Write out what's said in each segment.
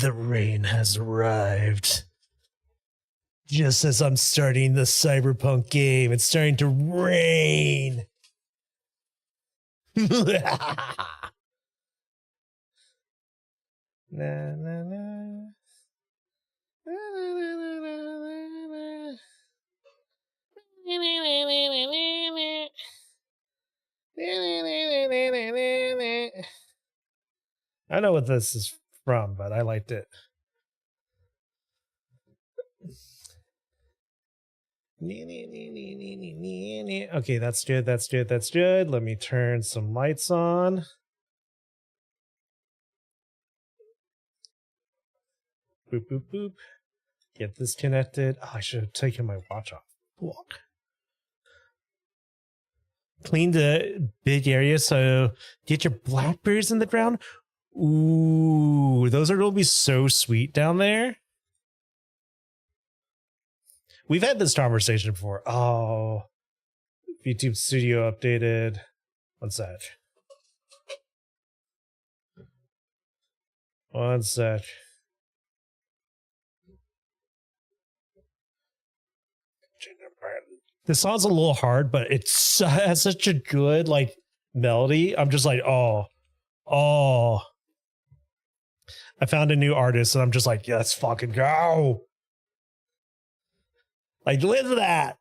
The rain has arrived. Just as I'm starting the cyberpunk game, it's starting to rain. Na, na, na. I know what this is from, but I liked it. Okay, that's good. That's good. That's good. Let me turn some lights on. Boop, boop, boop. Get this connected. Oh, I should have taken my watch off. Walk. Clean the big area so get your blackberries in the ground. Ooh, those are going to be so sweet down there. We've had this conversation before. Oh, YouTube Studio updated. One sec. One sec. This song's a little hard, but it has such a good like melody. I'm just like, oh. I found a new artist and I'm just like, yeah, let's fucking go. Like, live that.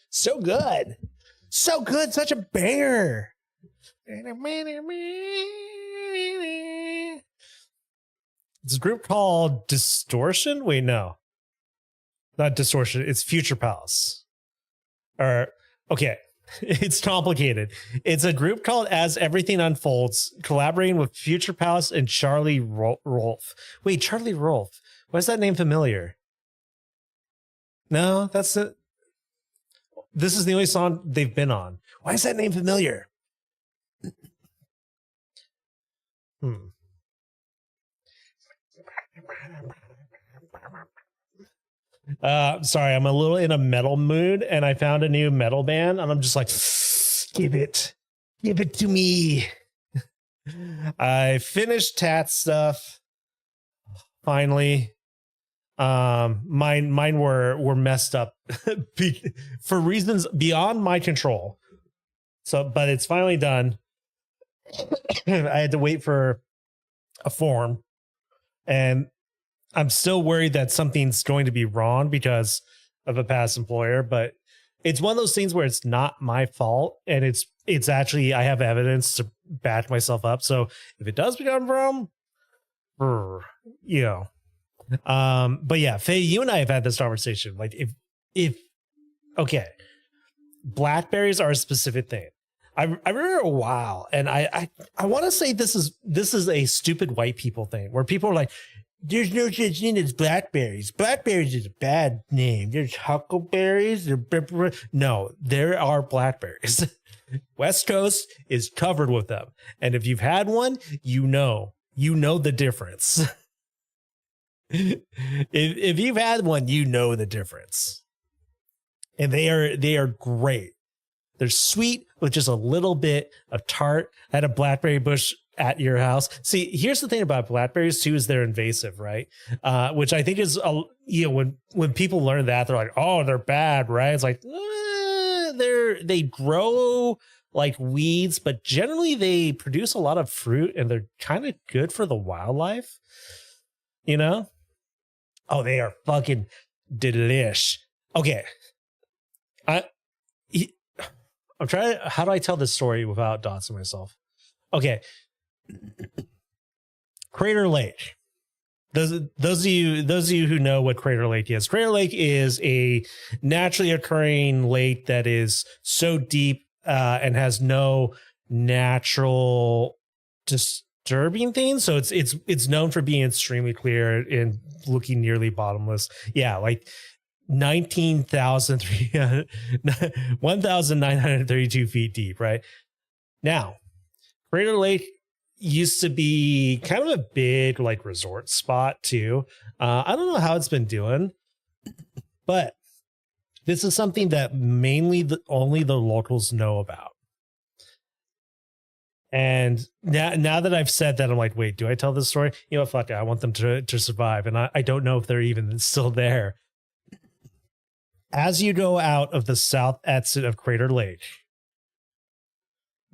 So good. So good. Such a banger. It's a group called Distortion. Wait, no. Not Distortion. It's Future Palace. Or, okay. It's complicated. It's a group called As Everything Unfolds, collaborating with Future Palace and Charlie Rolfe. Wait, Charlie Rolfe. Why is that name familiar? No, that's it. This is the only song they've been on. Why is that name familiar? Sorry, I'm a little in a metal mood and I found a new metal band and I'm just like, give it to me. I finished Tat stuff. Finally. Mine were messed up for reasons beyond my control. So, but it's finally done. I had to wait for a form and I'm still worried that something's going to be wrong because of a past employer, but it's one of those things where it's not my fault. And it's actually, I have evidence to back myself up. So if it does become wrong, you know, but yeah, Faye, you and I have had this conversation. Like if, okay, blackberries are a specific thing. I remember a while and I want to say this is a stupid white people thing where people are like, there's no such thing as blackberries. Blackberries is a bad name. There's huckleberries. No, there are blackberries. West Coast is covered with them. And if you've had one, you know the difference. if you've had one, you know the difference. And they are great. They're sweet with just a little bit of tart. I had a blackberry bush at your house. See, here's the thing about blackberries too, is they're invasive, right? Which I think is, when people learn that, they're like, oh, they're bad, right? It's like, they grow like weeds, but generally they produce a lot of fruit and they're kind of good for the wildlife, you know? Oh, they are fucking delish. Okay. I'm trying to, how do I tell this story without doxing myself? Okay. Crater Lake. Those of you who know what Crater Lake is, Crater Lake is a naturally occurring lake that is so deep and has no natural disturbing things. So it's known for being extremely clear and looking nearly bottomless. Yeah, like 1,932 feet deep, right? Now, Crater Lake used to be kind of a big like resort spot too. I don't know how it's been doing. But this is something that mainly only the locals know about. And now that I've said that, I'm like, wait, do I tell this story? You know, fuck it. I want them to survive. And I don't know if they're even still there. As you go out of the south exit of Crater Lake,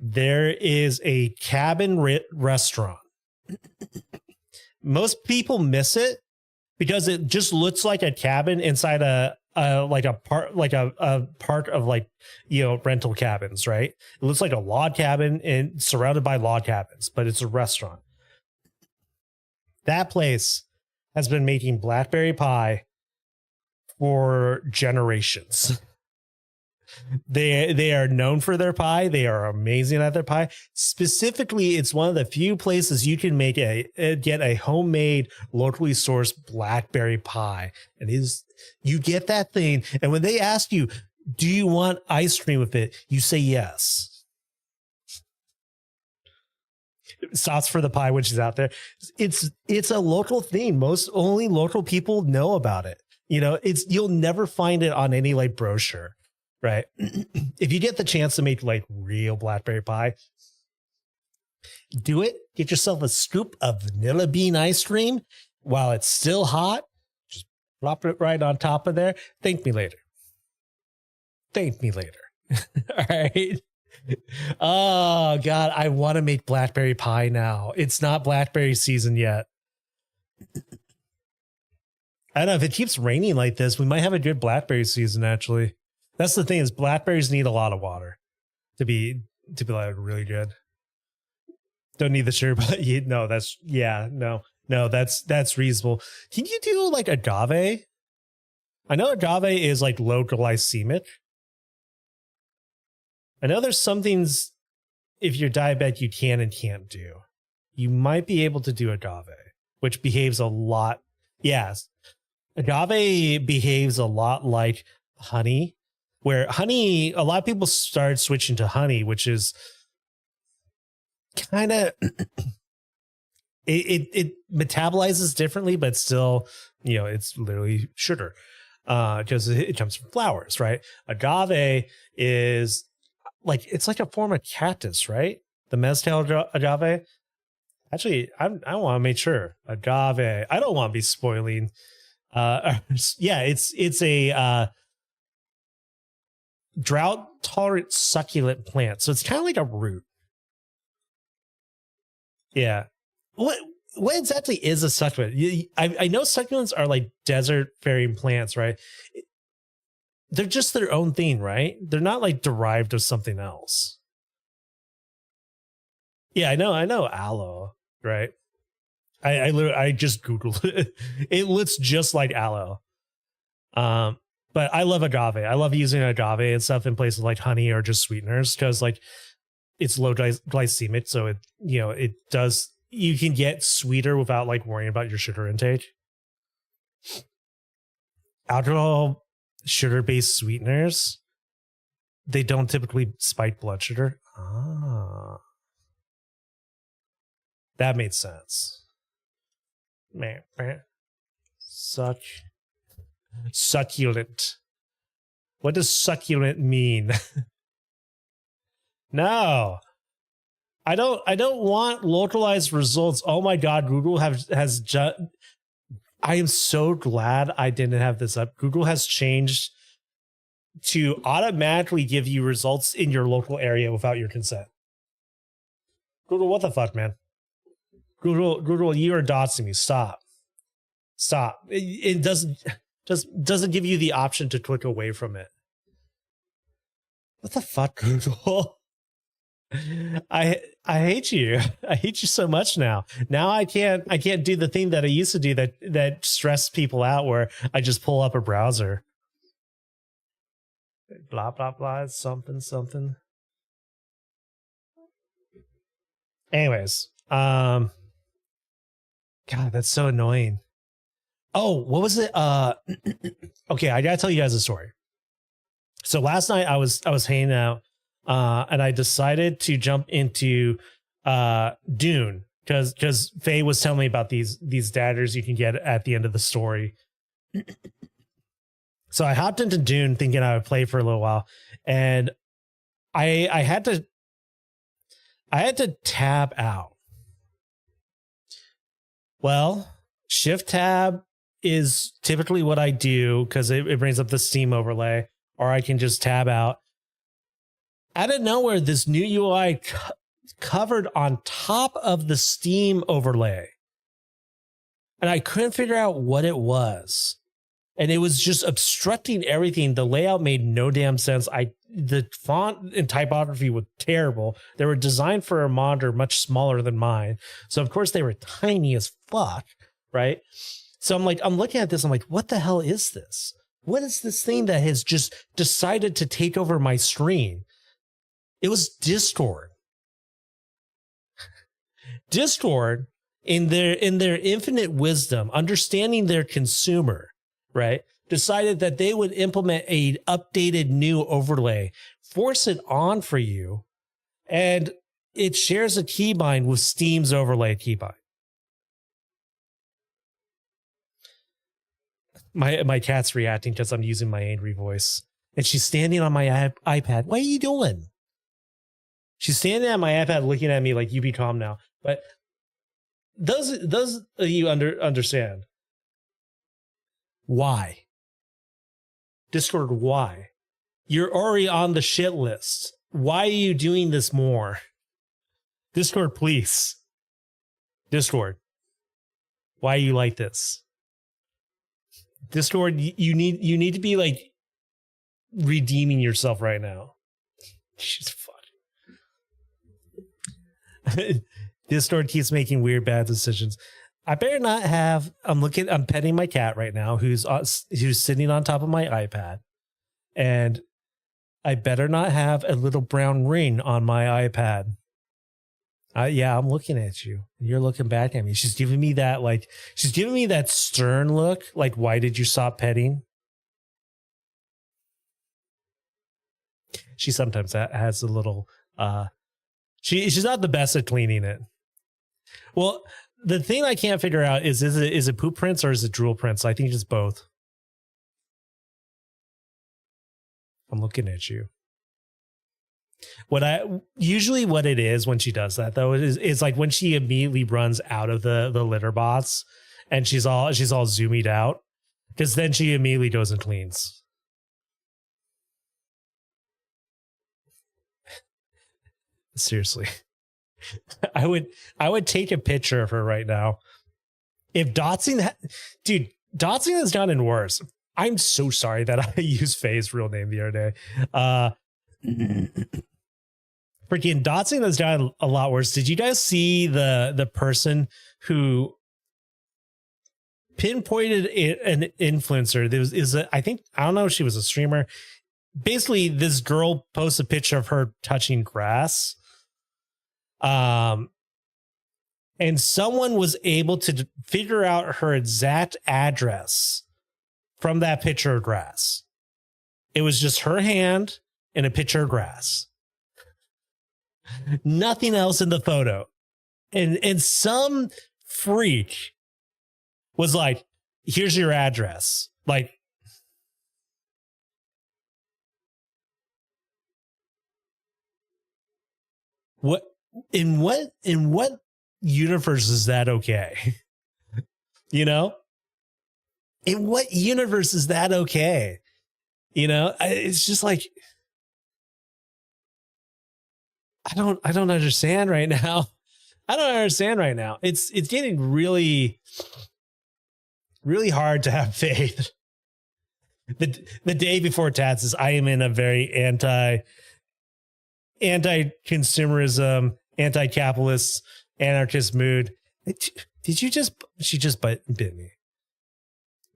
there is a cabin restaurant. Most people miss it because it just looks like a cabin inside a part of, like, you know, rental cabins, right? It looks like a log cabin and surrounded by log cabins, but it's a restaurant. That place has been making blackberry pie for generations. They are known for their pie. They are amazing at their pie. Specifically, it's one of the few places you can make get a homemade, locally sourced blackberry pie. And you get that thing, and when they ask you, do you want ice cream with it, you say yes. Sauce for the pie, which is out there. It's a local thing. Only local people know about it. You know, you'll never find it on any, like, brochure. Right. If you get the chance to make, like, real blackberry pie, do it. Get yourself a scoop of vanilla bean ice cream while it's still hot. Just drop it right on top of there. Thank me later. Thank me later. All right. Oh, God. I want to make blackberry pie now. It's not blackberry season yet. I don't know. If it keeps raining like this, we might have a good blackberry season, actually. That's the thing, is blackberries need a lot of water to be like really good. Don't need the sugar, but that's reasonable. Can you do, like, agave? I know agave is, like, low glycemic. I know there's some things, if you're diabetic, you can and can't do. You might be able to do agave, which behaves a lot. Yes. Agave behaves a lot like honey. Where honey, a lot of people started switching to honey, which is kind of it metabolizes differently, but still, you know, it's literally sugar because it comes from flowers, right? Agave is it's like a form of cactus, right? The mezcal agave. Actually, I want to make sure agave. I don't want to be spoiling. Yeah, it's a drought tolerant succulent plant, so it's kind of like a root. Yeah. What exactly is a succulent? I know succulents are like desert faring plants, right? They're just their own thing, right? They're not, like, derived of something else. Yeah, I know aloe, right? I just Googled it. It looks just like aloe. But I love agave. I love using agave and stuff in places like honey or just sweeteners because, like, it's low glycemic, so you can get sweeter without, like, worrying about your sugar intake. Alcohol, sugar-based sweeteners, they don't typically spike blood sugar. That made sense. Succulent. What does succulent mean? No, I don't want localized results. Oh my God, Google has just. I am so glad I didn't have this up. Google has changed to automatically give you results in your local area without your consent. Google, what the fuck, man? Google, you are doxing me. Stop. It doesn't give you the option to click away from it. What the fuck, Google? I hate you. I hate you so much now. Now I can't do the thing that I used to do that stressed people out, where I just pull up a browser. Blah blah blah. Something. Anyways, God, that's so annoying. Oh, what was it? Okay, I gotta tell you guys a story. So last night I was hanging out, and I decided to jump into Dune because Faye was telling me about these daggers you can get at the end of the story. So I hopped into Dune thinking I would play for a little while, and I had to tab out. Well, shift tab is typically what I do because it brings up the Steam overlay, or I can just tab out. Out of nowhere, this new UI covered on top of the Steam overlay. And I couldn't figure out what it was. And it was just obstructing everything. The layout made no damn sense. The font and typography were terrible. They were designed for a monitor much smaller than mine. So of course they were tiny as fuck, right? So I'm looking at this, I'm like, what the hell is this? What is this thing that has just decided to take over my screen? It was Discord. Discord, in their infinite wisdom, understanding their consumer, right, decided that they would implement a updated new overlay, force it on for you, and it shares a keybind with Steam's overlay keybind. My cat's reacting because I'm using my angry voice, and she's standing on my iPad. What are you doing? She's standing at my iPad looking at me like, you be calm now. But those of you understand why? Discord, why? You're already on the shit list. Why are you doing this more? Discord, please. Discord, why are you like this? Discord, you need to be like redeeming yourself right now. She's fucking. Discord keeps making weird, bad decisions. I better not have. I'm petting my cat right now, who's sitting on top of my iPad, and I better not have a little brown ring on my iPad. Yeah, I'm looking at you. You're looking back at me. She's giving me that stern look. Like, why did you stop petting? She sometimes has a little. She's not the best at cleaning it. Well, the thing I can't figure out is it poop prints or is it drool prints? I think it's both. I'm looking at you. What it is when she does that though is like when she immediately runs out of the litter box and she's all zoomed out, because then she immediately goes and cleans. Seriously. I would take a picture of her right now. If Dotsing has gotten worse. I'm so sorry that I used Faye's real name the other day. Freaking Dotsing has gotten a lot worse. Did you guys see the person who pinpointed an influencer? I don't know if she was a streamer. Basically, this girl posts a picture of her touching grass. And someone was able to figure out her exact address from that picture of grass. It was just her hand and a picture of grass. Nothing else in the photo. And some freak was like, here's your address. Like, what in what universe is that okay? You know? In what universe is that okay? You know, it's just like, I don't understand right now. I don't understand right now. It's getting really, really hard to have faith. The day before taxes, I am in a very anti-consumerism, anti-capitalist, anarchist mood. She just bit me.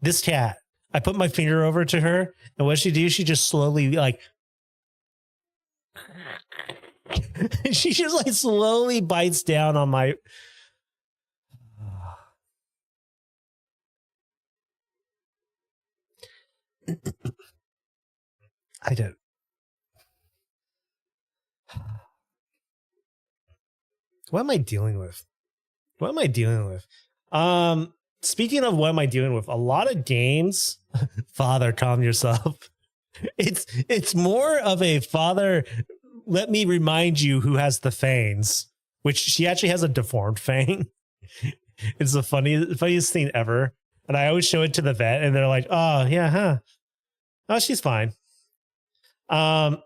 This cat, I put my finger over to her, and what she do? She just slowly like, she just like slowly bites down on my. I don't. What am I dealing with? Speaking of what am I dealing with? A lot of games Father, calm yourself. It's more of a father. Let me remind you who has the fangs, which she actually has a deformed fang. It's the funniest thing ever. And I always show it to the vet and they're like, oh yeah, huh? Oh, she's fine. Barnum.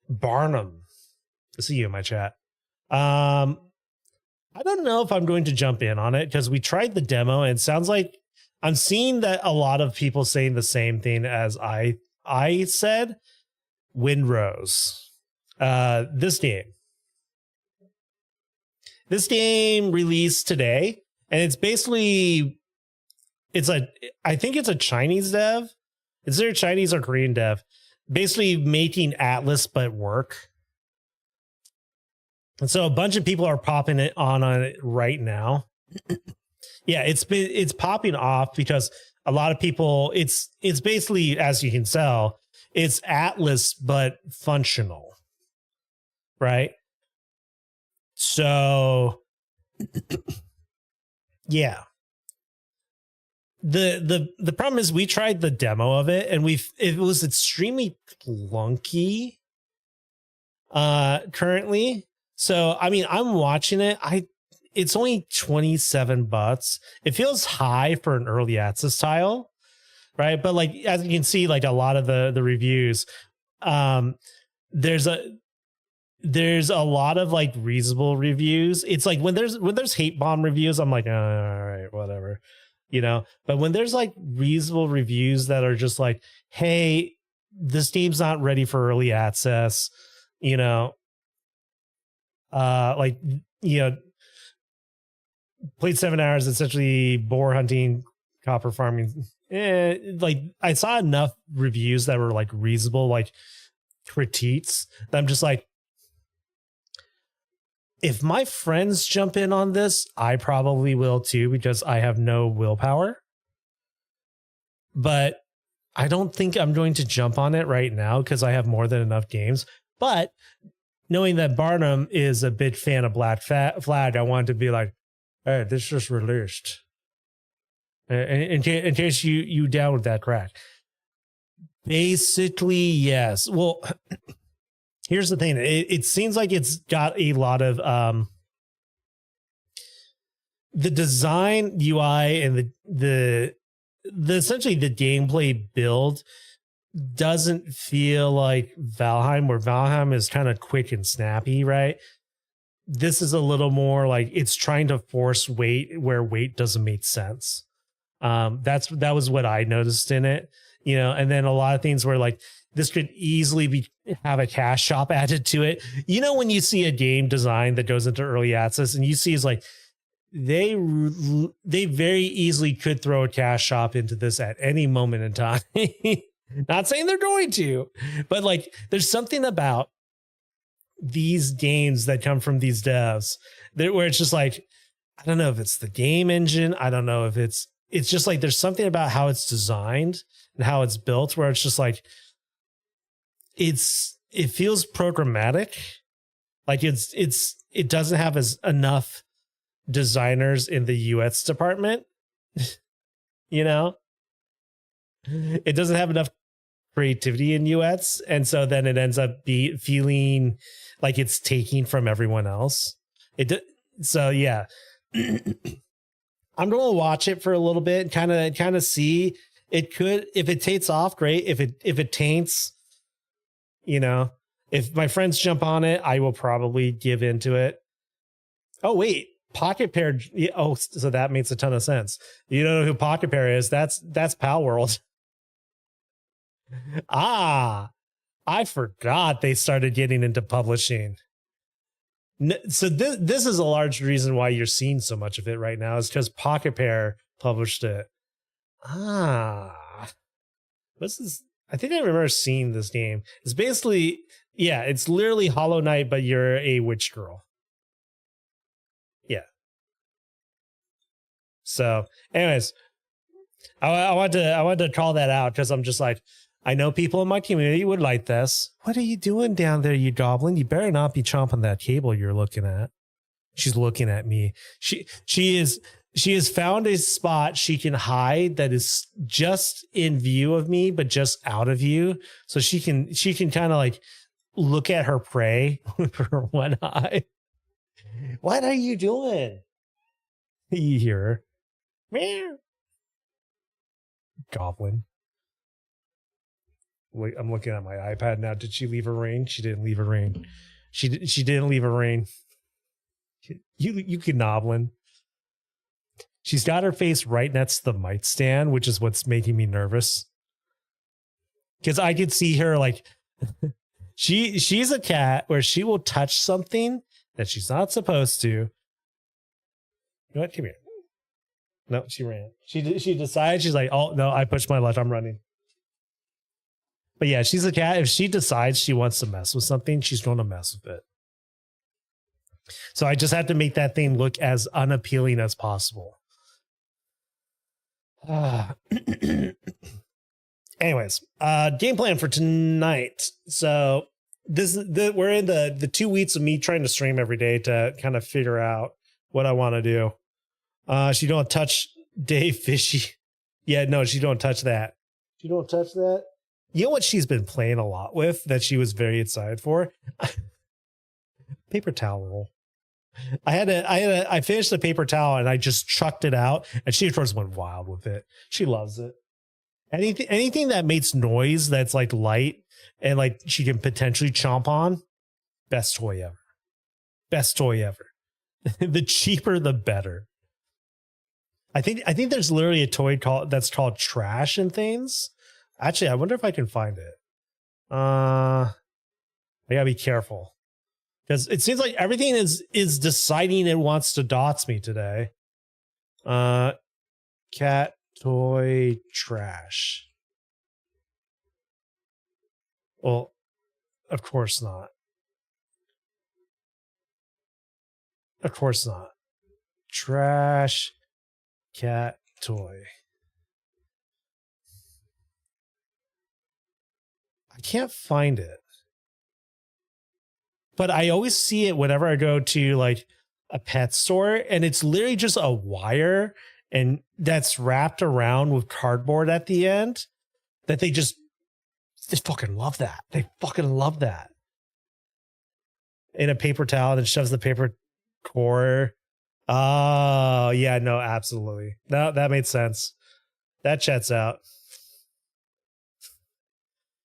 I see you in my chat. I don't know if I'm going to jump in on it because we tried the demo and it sounds like I'm seeing that a lot of people saying the same thing as I said. Windrose. This game released today, and it's basically I think it's a Chinese dev. Is there a Chinese or Korean dev? Basically making Atlas but work. And so a bunch of people are popping it on it right now. Yeah, it's popping off because a lot of people, it's basically, as you can tell, it's Atlas but functional. Right? So yeah. The problem is we tried the demo of it and it was extremely clunky currently. So I mean, I'm watching it. It's only $27. It feels high for an early access tile, right? But like as you can see, like a lot of the reviews, there's a lot of like reasonable reviews. It's like when there's hate bomb reviews, I'm like, all right, whatever. You know, but when there's like reasonable reviews that are just like, hey, this game's not ready for early access, you know, like, you know, played 7 hours, essentially boar hunting, copper farming. Like I saw enough reviews that were like reasonable, like critiques that I'm just like, if my friends jump in on this, I probably will too, because I have no willpower. But I don't think I'm going to jump on it right now because I have more than enough games. But knowing that Barnum is a big fan of Black Flag, I wanted to be like, hey, this just released. In case you down with that crack. Basically, yes. Well, here's the thing. It seems like it's got a lot of the design, UI, and the essentially the gameplay build doesn't feel like Valheim, where Valheim is kind of quick and snappy, right? This is a little more like it's trying to force weight where weight doesn't make sense. That was what I noticed in it, you know, and then a lot of things where like this could easily have a cash shop added to it. You know, when you see a game design that goes into early access and you see is like, they very easily could throw a cash shop into this at any moment in time. Not saying they're going to, but like there's something about these games that come from these devs where it's just like, I don't know if it's the game engine. I don't know if it's just like, there's something about how it's designed and how it's built where it's just like, it feels programmatic. Like it doesn't have enough designers in the UX department. You know, it doesn't have enough creativity in UX. And so then it ends up feeling like it's taking from everyone else. So yeah, I'm going to watch it for a little bit and kind of see. It could, if it takes off, great. If it taints, you know, if my friends jump on it, I will probably give into it. Oh wait, Pocket Pair. Oh, so that makes a ton of sense. You don't know who Pocket Pair is? That's Pal World. Ah, I forgot they started getting into publishing. So this is a large reason why you're seeing so much of it right now is because Pocket Pair published it. Ah, what's this? I think I remember seeing this game. It's basically, yeah, it's literally Hollow Knight, but you're a witch girl. Yeah. So, anyways, I want to call that out because I'm just like, I know people in my community would like this. What are you doing down there, you goblin? You better not be chomping that cable you're looking at. She's looking at me. She is She has found a spot she can hide that is just in view of me, but just out of view. So she can kind of like look at her prey with her one eye. What are you doing? You hear her. Meow. Goblin. Wait, I'm looking at my iPad now. Did she leave a ring? She didn't leave a ring. She didn't leave a ring. You can noblin. She's got her face right next to the mic stand, which is what's making me nervous. Because I could see her like she's a cat where she will touch something that she's not supposed to. You know what? Come here. No, she ran. She decides, she's like, oh no, I pushed my left, I'm running. But yeah, she's a cat. If she decides she wants to mess with something, she's going to mess with it. So I just have to make that thing look as unappealing as possible. Anyways, game plan for tonight. So we're in the 2 weeks of me trying to stream every day to kind of figure out what I want to do. She don't touch Dave Fishy. Yeah, no, she don't touch that. She don't touch that. You know what she's been playing a lot with that she was very excited for? Paper towel roll. I finished the paper towel and I just chucked it out and she of course went wild with it. She loves it. Anything that makes noise that's like light and like she can potentially chomp on, best toy ever. Best toy ever. The cheaper the better. I think there's literally a toy that's called Trash and Things. Actually, I wonder if I can find it. I gotta be careful. Because it seems like everything is deciding it wants to dots me today. Cat toy trash. Well, of course not. Of course not. Trash cat toy. I can't find it. But I always see it whenever I go to like a pet store and it's literally just a wire and that's wrapped around with cardboard at the end that they fucking love that. They fucking love that. In a paper towel that shoves the paper core. Oh, yeah, no, absolutely. No, that made sense. That checks out.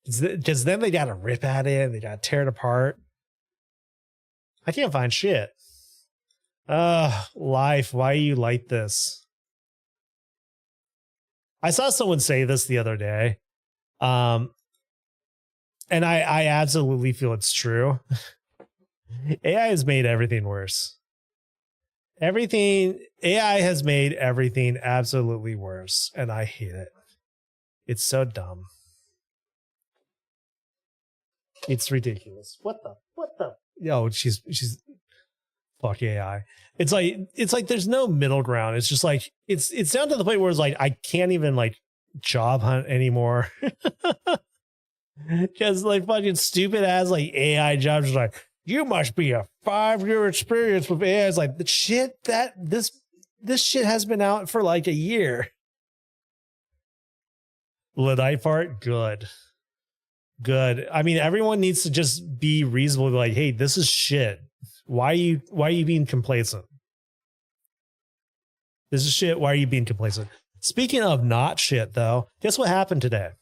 Because then they got to rip at it and they got to tear it apart. I can't find shit. Life, why are you like this? I saw someone say this the other day. And I absolutely feel it's true. AI has made everything worse. AI has made everything absolutely worse. And I hate it. It's so dumb. It's ridiculous. What the? Yo, she's fuck AI. It's like there's no middle ground. It's just like it's down to the point where it's like I can't even like job hunt anymore. Because like fucking stupid ass like AI jobs are like, you must be a 5-year experience with AI. It's like the shit that this shit has been out for like a year. Lidite part, good. I mean, everyone needs to just be reasonable. Like, hey, this is shit. Why are you being complacent? This is shit. Why are you being complacent? Speaking of not shit, though, guess what happened today?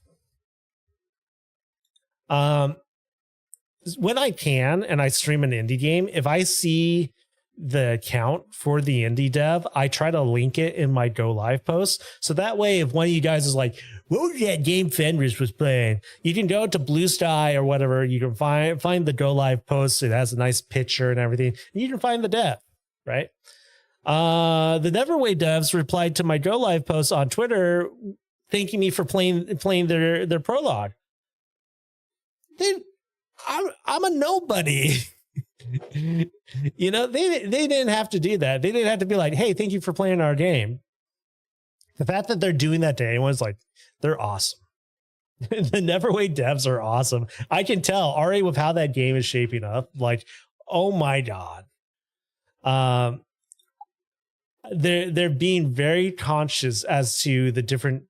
When I can and I stream an indie game, if I see the account for the indie dev, I try to link it in my go live post. So that way, if one of you guys is like, what was that game Fenris was playing? You can go to Blue Sky or whatever. You can find the go live post. It has a nice picture and everything. And you can find the dev, right? The Neverway devs replied to my go live post on Twitter, thanking me for playing their prologue. I'm a nobody. You know, they didn't have to do that. They didn't have to be like, hey, thank you for playing our game. The fact that they're doing that to anyone's like, they're awesome. The Neverway devs are awesome. I can tell already with how that game is shaping up. Like, oh my God. they're being very conscious as to the different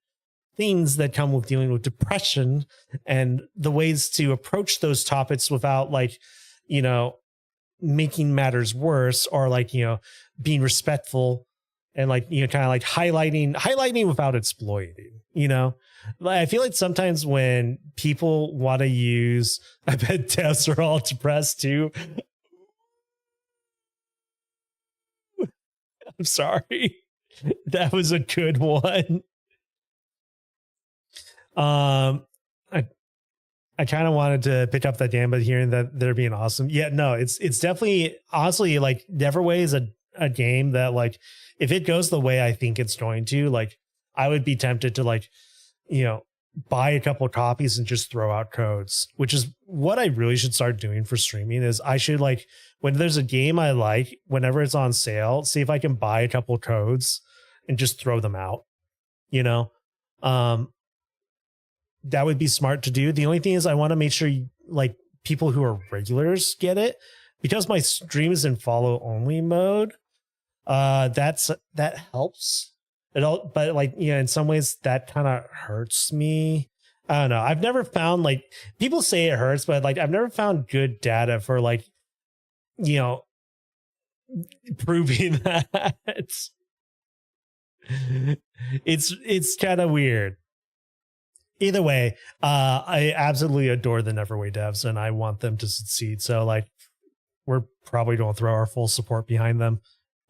things that come with dealing with depression and the ways to approach those topics without like, you know, making matters worse, or like, you know, being respectful and like, you know, kind of like highlighting without exploiting, you know. Like, I feel like sometimes when people want to use, I bet devs are all depressed too. I'm sorry. That was a good one. I kind of wanted to pick up that game, but hearing that they're being awesome. Yeah, no, it's definitely, honestly, like Neverway is a game that, like, if it goes the way I think it's going to, like, I would be tempted to, like, you know, buy a couple of copies and just throw out codes, which is what I really should start doing for streaming. Is I should, like, when there's a game I like, whenever it's on sale, see if I can buy a couple of codes and just throw them out, you know. That would be smart to do. The only thing is I want to make sure like people who are regulars get it, because my stream is in follow only mode. That helps it all, but like, yeah, in some ways that kind of hurts me. I don't know. I've never found, like, people say it hurts, but like I've never found good data for, like, you know, proving that. It's kind of weird. Either way, I absolutely adore the Neverway devs and I want them to succeed. So like, we're probably going to throw our full support behind them.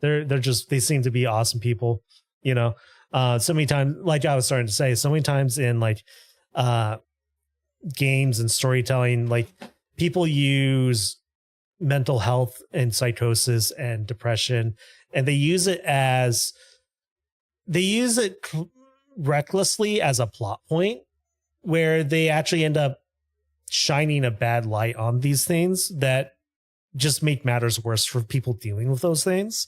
They seem to be awesome people, you know. So many times, like I was starting to say, so many times in like games and storytelling, like people use mental health and psychosis and depression, and they use it recklessly as a plot point, where they actually end up shining a bad light on these things that just make matters worse for people dealing with those things.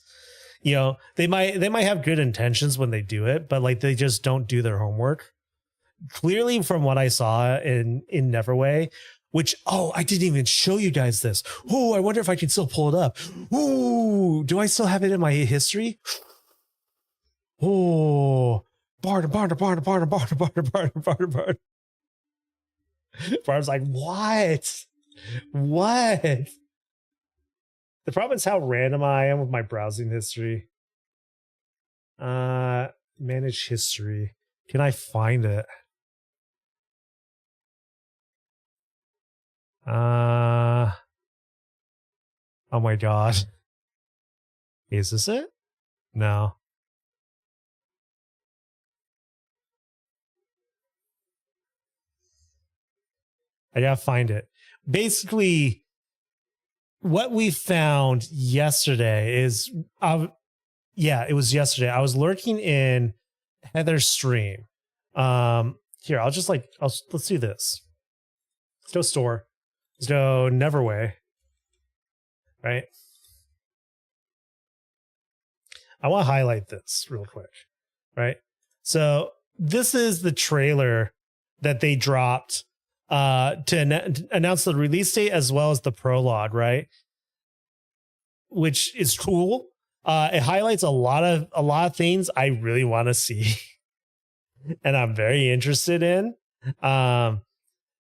You know, they might have good intentions when they do it, but like they just don't do their homework. Clearly, from what I saw in Neverway, which, oh, I didn't even show you guys this. Oh, I wonder if I can still pull it up. Oh, do I still have it in my history? Oh, Barn. Barn's like, what? The problem is how random I am with my browsing history. Manage history. Can I find it? Oh my god. Is this it? No. I gotta find it. Basically, what we found yesterday is, it was yesterday. I was lurking in Heather's stream. Here, let's do this. Let's go store. Let's go Neverway. Right? I want to highlight this real quick. Right? So this is the trailer that they dropped to announce the release date as well as the prologue, right? Which is cool. It highlights a lot of things I really want to see and I'm very interested in. And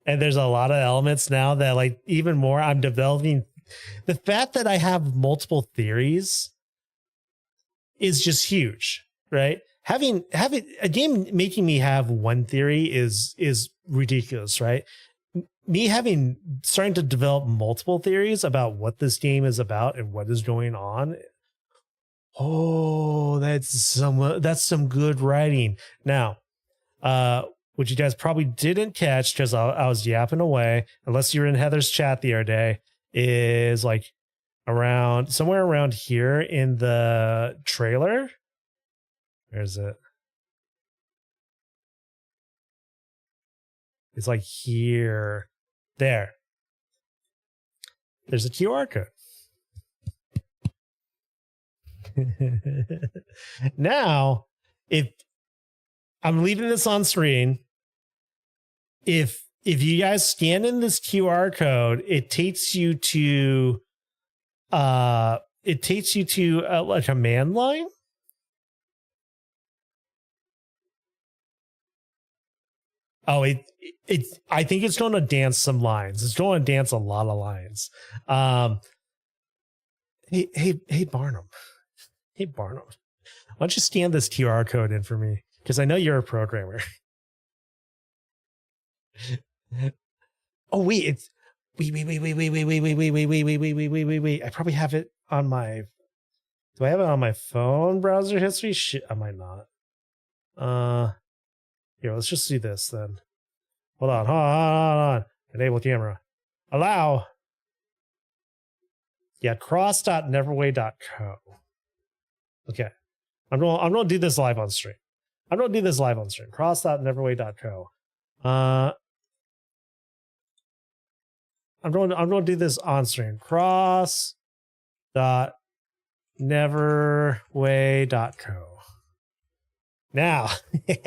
there's a lot of elements now that, like, even more I'm developing. The fact that I have multiple theories is just huge, right? Having a game making me have one theory is ridiculous, right? Me starting to develop multiple theories about what this game is about and what is going on. Oh, that's some good writing. Now, which you guys probably didn't catch because I was yapping away, unless you were in Heather's chat the other day, is like somewhere around here in the trailer. Where is it? It's like here. There. There's a QR code. Now, if I'm leaving this on screen, if you guys scan in this QR code, it takes you to a command line. Oh, I think it's going to dance some lines. It's going to dance a lot of lines. Hey, Barnum. Hey, Barnum. Why don't you scan this QR code in for me? Because I know you're a programmer. Oh, wait, it's wait. I probably have it on my. Do I have it on my phone browser history? Shit, I might not. Here, let's just do this then. Hold on. Enable camera. Allow. Yeah, cross.neverway.co. Okay. I'm going to do this live on stream. Cross.neverway.co. I'm going to do this on stream. Cross.neverway.co. Now, look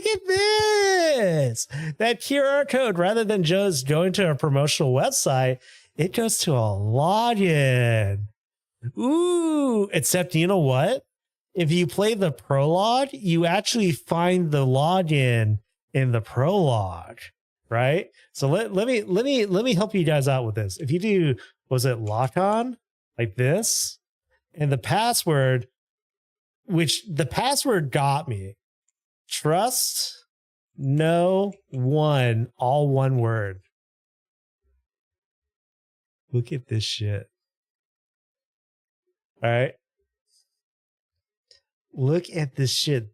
at this. That QR code, rather than just going to a promotional website, it goes to a login. Ooh, except you know what? If you play the prologue, you actually find the login in the prologue, right? So let me help you guys out with this. If you do, was it lock on like this? And the password, which the password got me, trust no one, all one word. Look at this shit. All right. Look at this shit.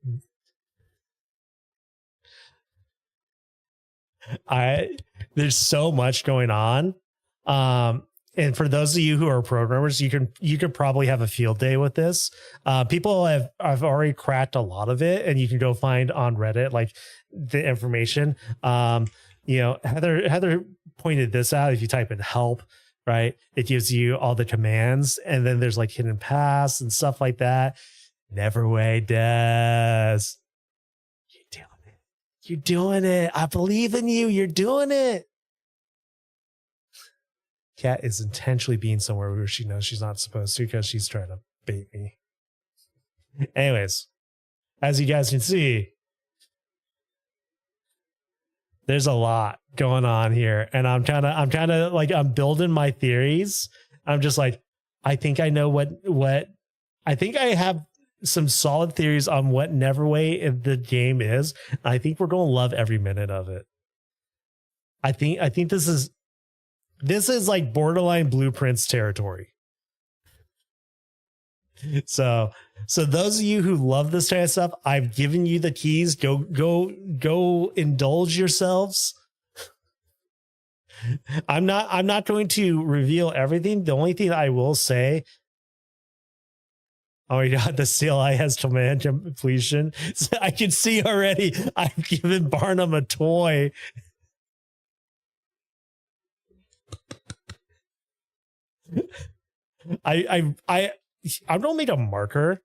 There's so much going on. And for those of you who are programmers, you could probably have a field day with this. People have already cracked a lot of it, and you can go find on Reddit like the information. Heather pointed this out. If you type in help, right, it gives you all the commands, and then there's like hidden paths and stuff like that. Neverway does. You're doing it. I believe in you. You're doing it. Kat is intentionally being somewhere where she knows she's not supposed to because she's trying to bait me. Anyways, as you guys can see, there's a lot going on here, and I'm kind of like, I'm building my theories. I'm just like, I think I know what I think I have some solid theories on what Neverway the game is. I think we're going to love every minute of it. I think this is like borderline Blueprints territory. So those of you who love this kind of stuff, I've given you the keys. Go indulge yourselves. I'm not going to reveal everything. The only thing I will say, oh my God, the CLI has command completion. So I can see already I've given Barnum a toy. I'm gonna make a marker.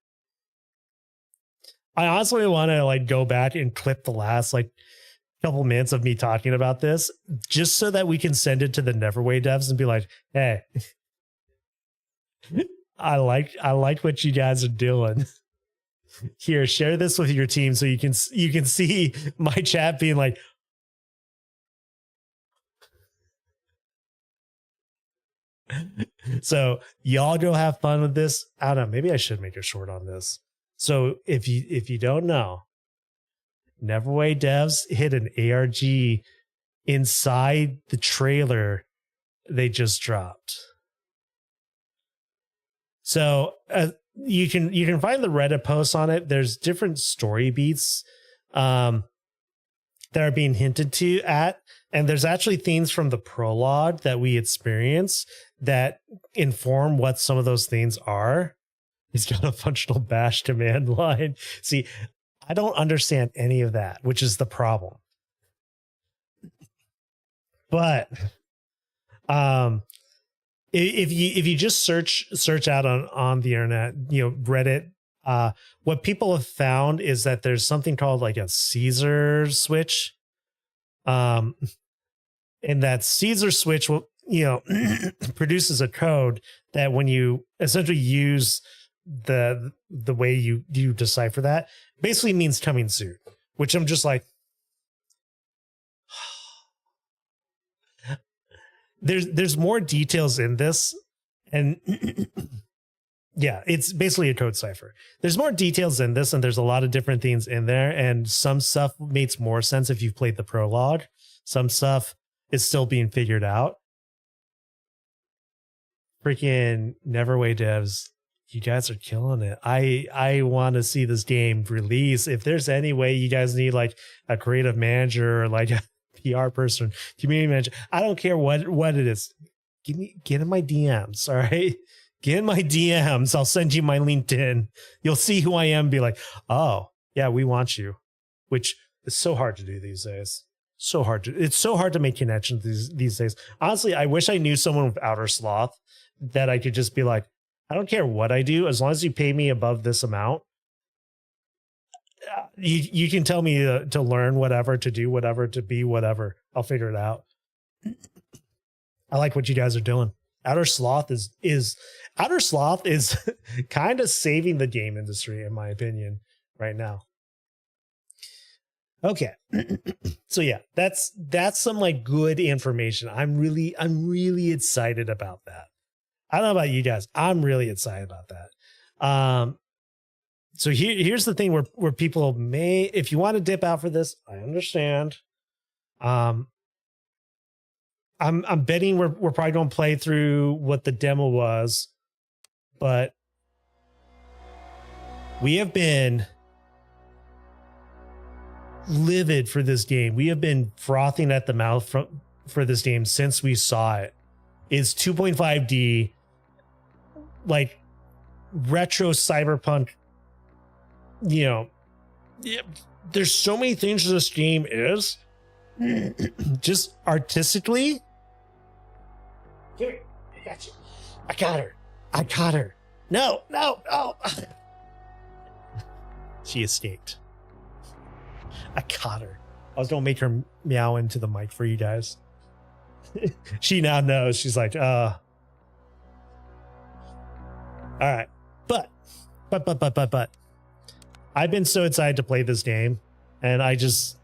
I honestly want to like go back and clip the last like couple minutes of me talking about this, just so that we can send it to the Neverway devs and be like, hey, I like what you guys are doing. Here, share this with your team so you can see my chat being like, so y'all go have fun with this. I don't know, maybe I should make a short on this. So if you don't know, Neverway devs hit an ARG inside the trailer they just dropped. So you can find the Reddit posts on it. There's different story beats that are being hinted to at, and there's actually things from the prologue that we experience that inform what some of those things are. He's got a functional bash command line. See, I don't understand any of that, which is the problem. But if you just search out on the internet, Reddit, what people have found is that there's something called like a Caesar switch. And that Caesar switch will, produces a code that when you essentially use the way you decipher that basically means coming soon, which I'm just like, there's more details in this, and yeah, it's basically a code cipher. There's more details in this, and there's a lot of different things in there, and some stuff makes more sense if you've played the prologue. Some stuff is still being figured out. Freaking Neverway devs, you guys are killing it. I want to see this game release. If there's any way you guys need like a creative manager or like a PR person, community manager, I don't care what it is. Get in my DMs, all right? Get in my DMs. I'll send you my LinkedIn. You'll see who I am. Be like, oh yeah, we want you. Which is so hard to do these days. It's so hard to make connections these days. Honestly, I wish I knew someone with outer sloth that I could just be like, I don't care what I do, as long as you pay me above this amount. You can tell me to learn whatever, to do whatever, to be whatever. I'll figure it out. I like what you guys are doing. Outer sloth is kind of saving the game industry, in my opinion, right now. Okay. So yeah, that's some like good information. I'm really excited about that. I don't know about you guys. I'm really excited about that. So here's the thing where people may, if you want to dip out for this, I understand. I'm betting we're probably going to play through what the demo was, but we have been livid for this game. We have been frothing at the mouth for this game since we saw it. It's 2.5D, like retro cyberpunk. You know, there's so many things this game is. Just artistically. Here, I got you. I got her. No. She escaped. I caught her. I was gonna make her meow into the mic for you guys. She now knows. She's like, all right. But I've been so excited to play this game, and I don't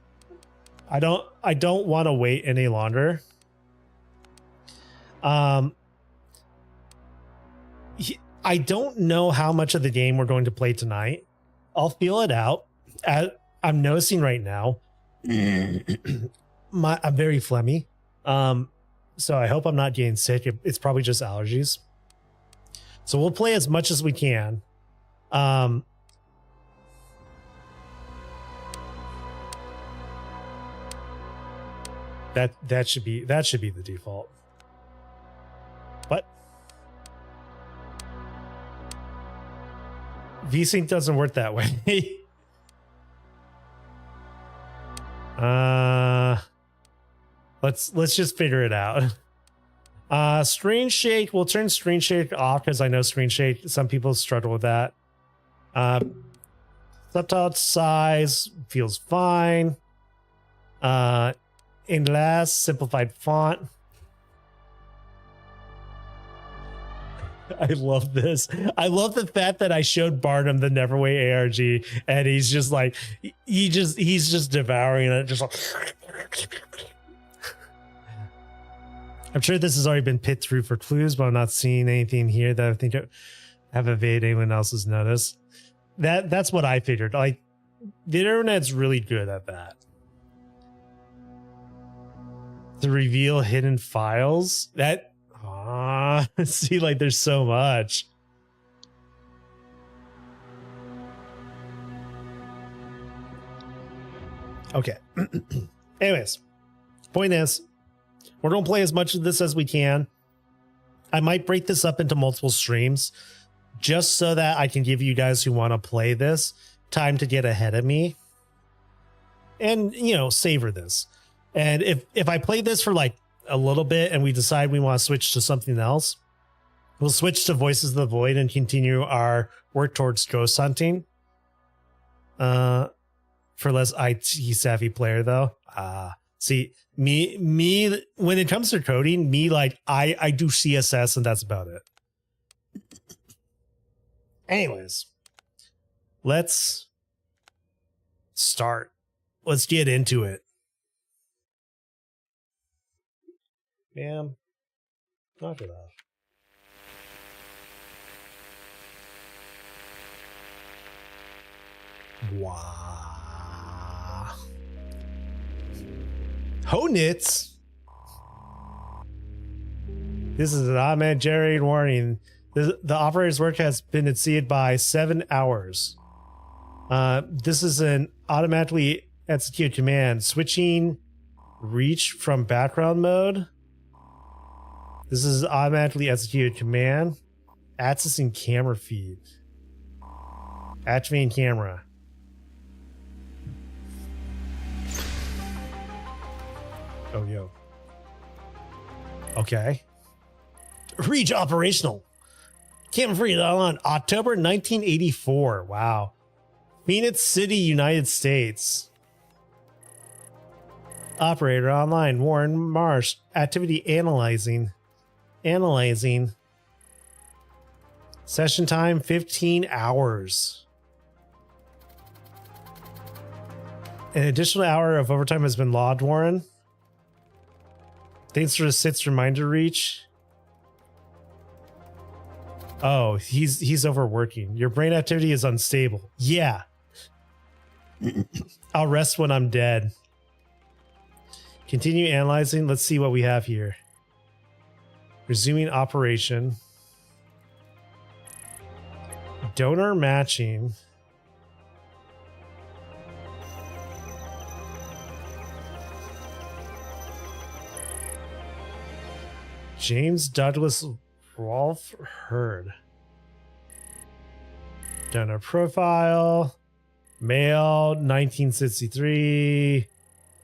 want to wait any longer. I don't know how much of the game we're going to play tonight. I'll feel it out. I'm noticing right now, I'm very phlegmy. So I hope I'm not getting sick. It's probably just allergies. So we'll play as much as we can. That should be the default. But VSync doesn't work that way. Let's just figure it out. Screen shake, we'll turn screen shake off because I know screen shake, some people struggle with that. Subtitle size feels fine. In last, simplified font. I love this. I love the fact that I showed Barnum the Neverway ARG, and he's just like, he's just devouring it, just like. I'm sure this has already been pit through for clues, but I'm not seeing anything here that I think I have evaded anyone else's notice. That's what I figured. Like, the internet's really good at that. To reveal hidden files. See, like, there's so much. Okay. Anyways, point is, we're going to play as much of this as we can. I might break this up into multiple streams just so that I can give you guys who want to play this time to get ahead of me and, you know, savor this. And if I play this for like a little bit and we decide we want to switch to something else, we'll switch to Voices of the Void and continue our work towards ghost hunting. For less IT savvy player though. See, me when it comes to coding, me, like I do CSS and that's about it. Anyways, let's start. Let's get into it. Bam. Knock it off. Wow. Honits. This is an automatic generated warning. The operator's work has been exceeded by 7 hours. This is an automatically executed command. Switching reach from background mode. This is automatically executed command. Accessing camera feed. Activating camera. Oh, yo. Okay. Reach operational. Camera feed on October 1984. Wow. Phoenix City, United States. Operator online. Warren Marsh. Activity analyzing. Analyzing. Session time 15 hours. An additional hour of overtime has been logged, Warren. Thanks for the 6th reminder reach. Oh, he's overworking. Your brain activity is unstable. Yeah. I'll rest when I'm dead. Continue analyzing. Let's see what we have here. Resuming operation. Donor matching. James Douglas Rolf Hurd. Donor profile. Male, 1963.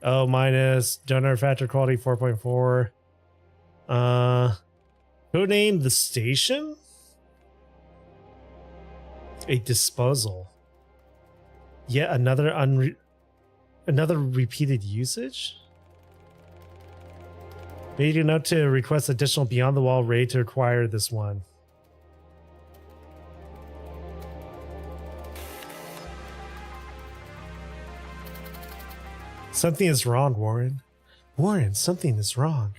O minus. Donor factor quality 4.4. Codename The Station? A disposal. Yet another repeated usage? Made a note to request additional beyond the wall raid to acquire this one. Something is wrong, Warren. Warren, something is wrong.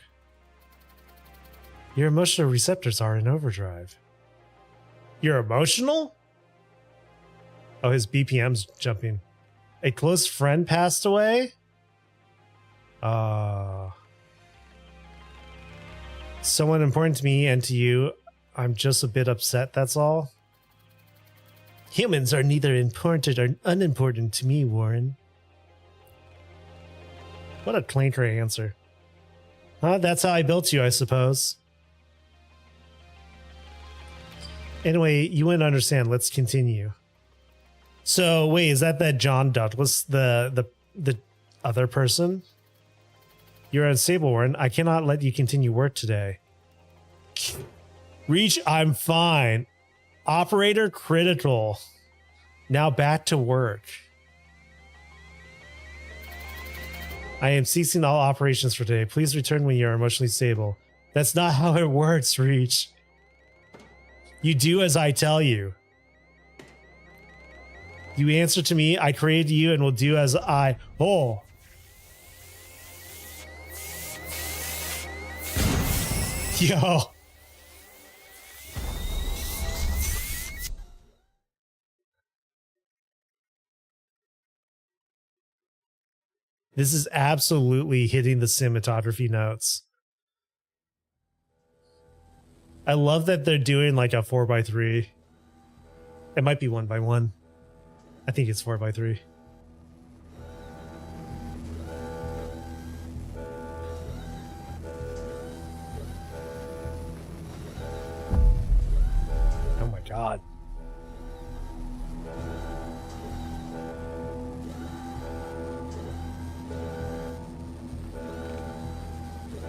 Your emotional receptors are in overdrive. You're emotional? Oh, his BPM's jumping. A close friend passed away? Someone important to me and to you. I'm just a bit upset, that's all. Humans are neither important or unimportant to me, Warren. What a clanker answer. That's how I built you, I suppose. Anyway, you wouldn't understand. Let's continue. So, wait, is that John Douglas, the other person? You're unstable, Warren. I cannot let you continue work today. Reach, I'm fine. Operator critical. Now back to work. I am ceasing all operations for today. Please return when you are emotionally stable. That's not how it works, Reach. You do as I tell you. You answer to me, I created you and will do as I... Oh. Yo. This is absolutely hitting the cinematography notes. I love that they're doing like a 4x3. It might be 1x1. I think it's 4x3. Oh my god.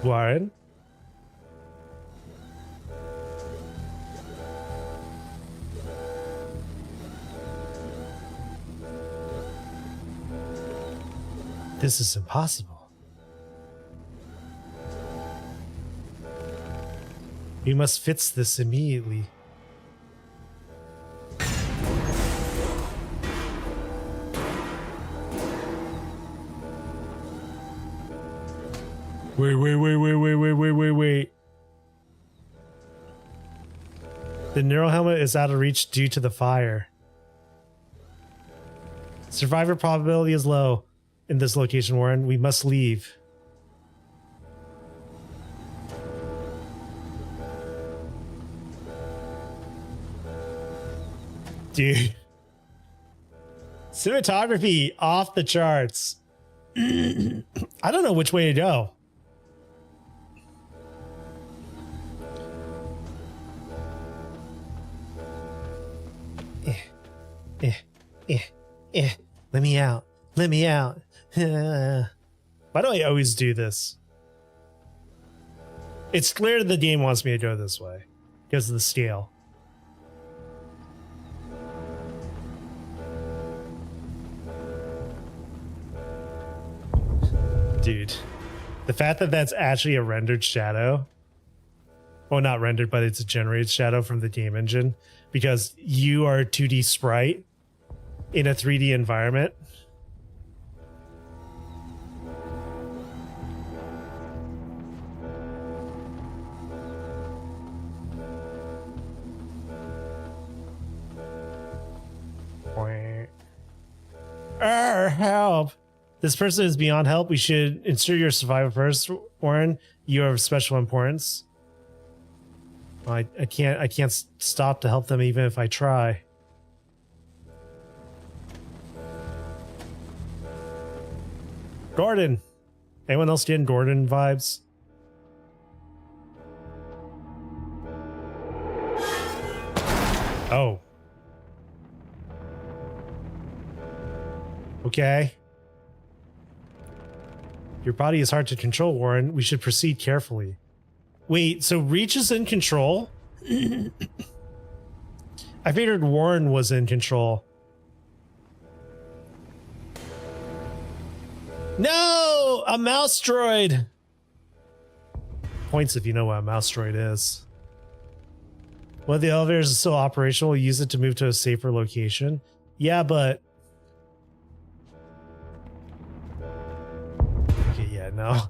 Warren? This is impossible. We must fix this immediately. Wait. The neural helmet is out of reach due to the fire. Survivor probability is low in this location, Warren. We must leave. Dude. Cinematography off the charts. I don't know which way to go. Let me out. Let me out. Why do I always do this? It's clear the game wants me to go this way because of the scale. Dude, the fact that that's actually a rendered shadow. Well, not rendered, but it's a generated shadow from the game engine because you are a 2D sprite in a 3D environment. Help! This person is beyond help. We should ensure your survival first, Warren. You are of special importance. I can't stop to help them even if I try. Gordon. Anyone else getting Gordon vibes? Oh. Okay. Your body is hard to control, Warren. We should proceed carefully. Wait, so Reach is in control? I figured Warren was in control. No! A mouse droid! Points if you know what a mouse droid is. Well, the elevators is still operational. We'll use it to move to a safer location. Yeah, but... Okay, yeah, no.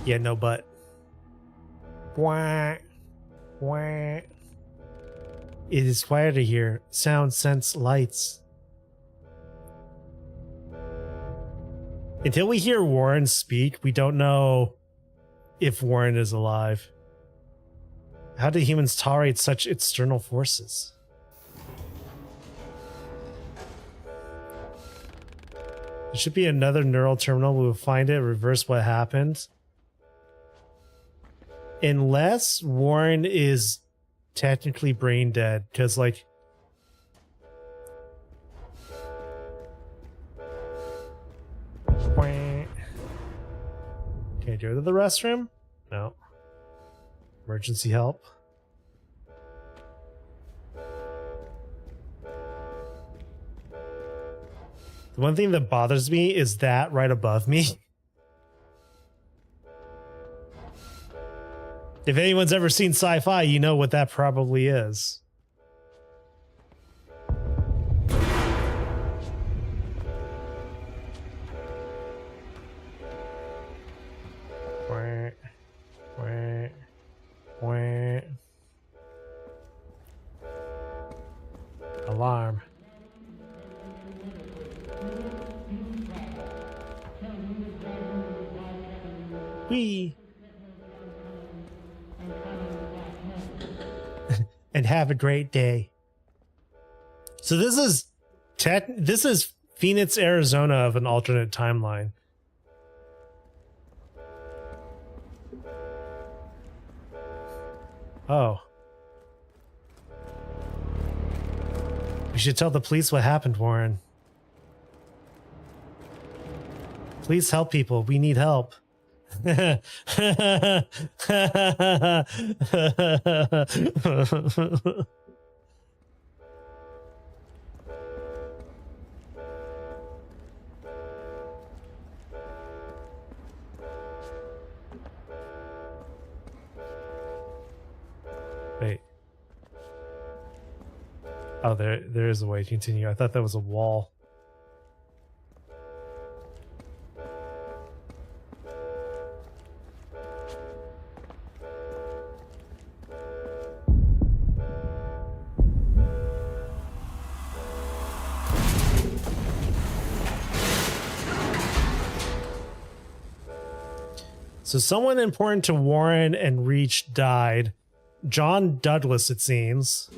Yeah, no, but... Wah. Wah. It is quieter here. Sound, sense, lights. Until we hear Warren speak, we don't know if Warren is alive. How do humans tolerate such external forces? There should be another neural terminal. We will find it, reverse what happened. Unless Warren is technically brain dead, because like can I go to the restroom? No. Emergency help. The one thing that bothers me is that right above me. If anyone's ever seen sci-fi, you know what that probably is. Wah, wah, wah. Alarm. Whee! And have a great day. So this is Phoenix, Arizona of an alternate timeline. Oh. We should tell the police what happened, Warren. Please help people. We need help. Wait. Oh, there is a way to continue. I thought that was a wall. So someone important to Warren and Reach died. John Douglas, it seems.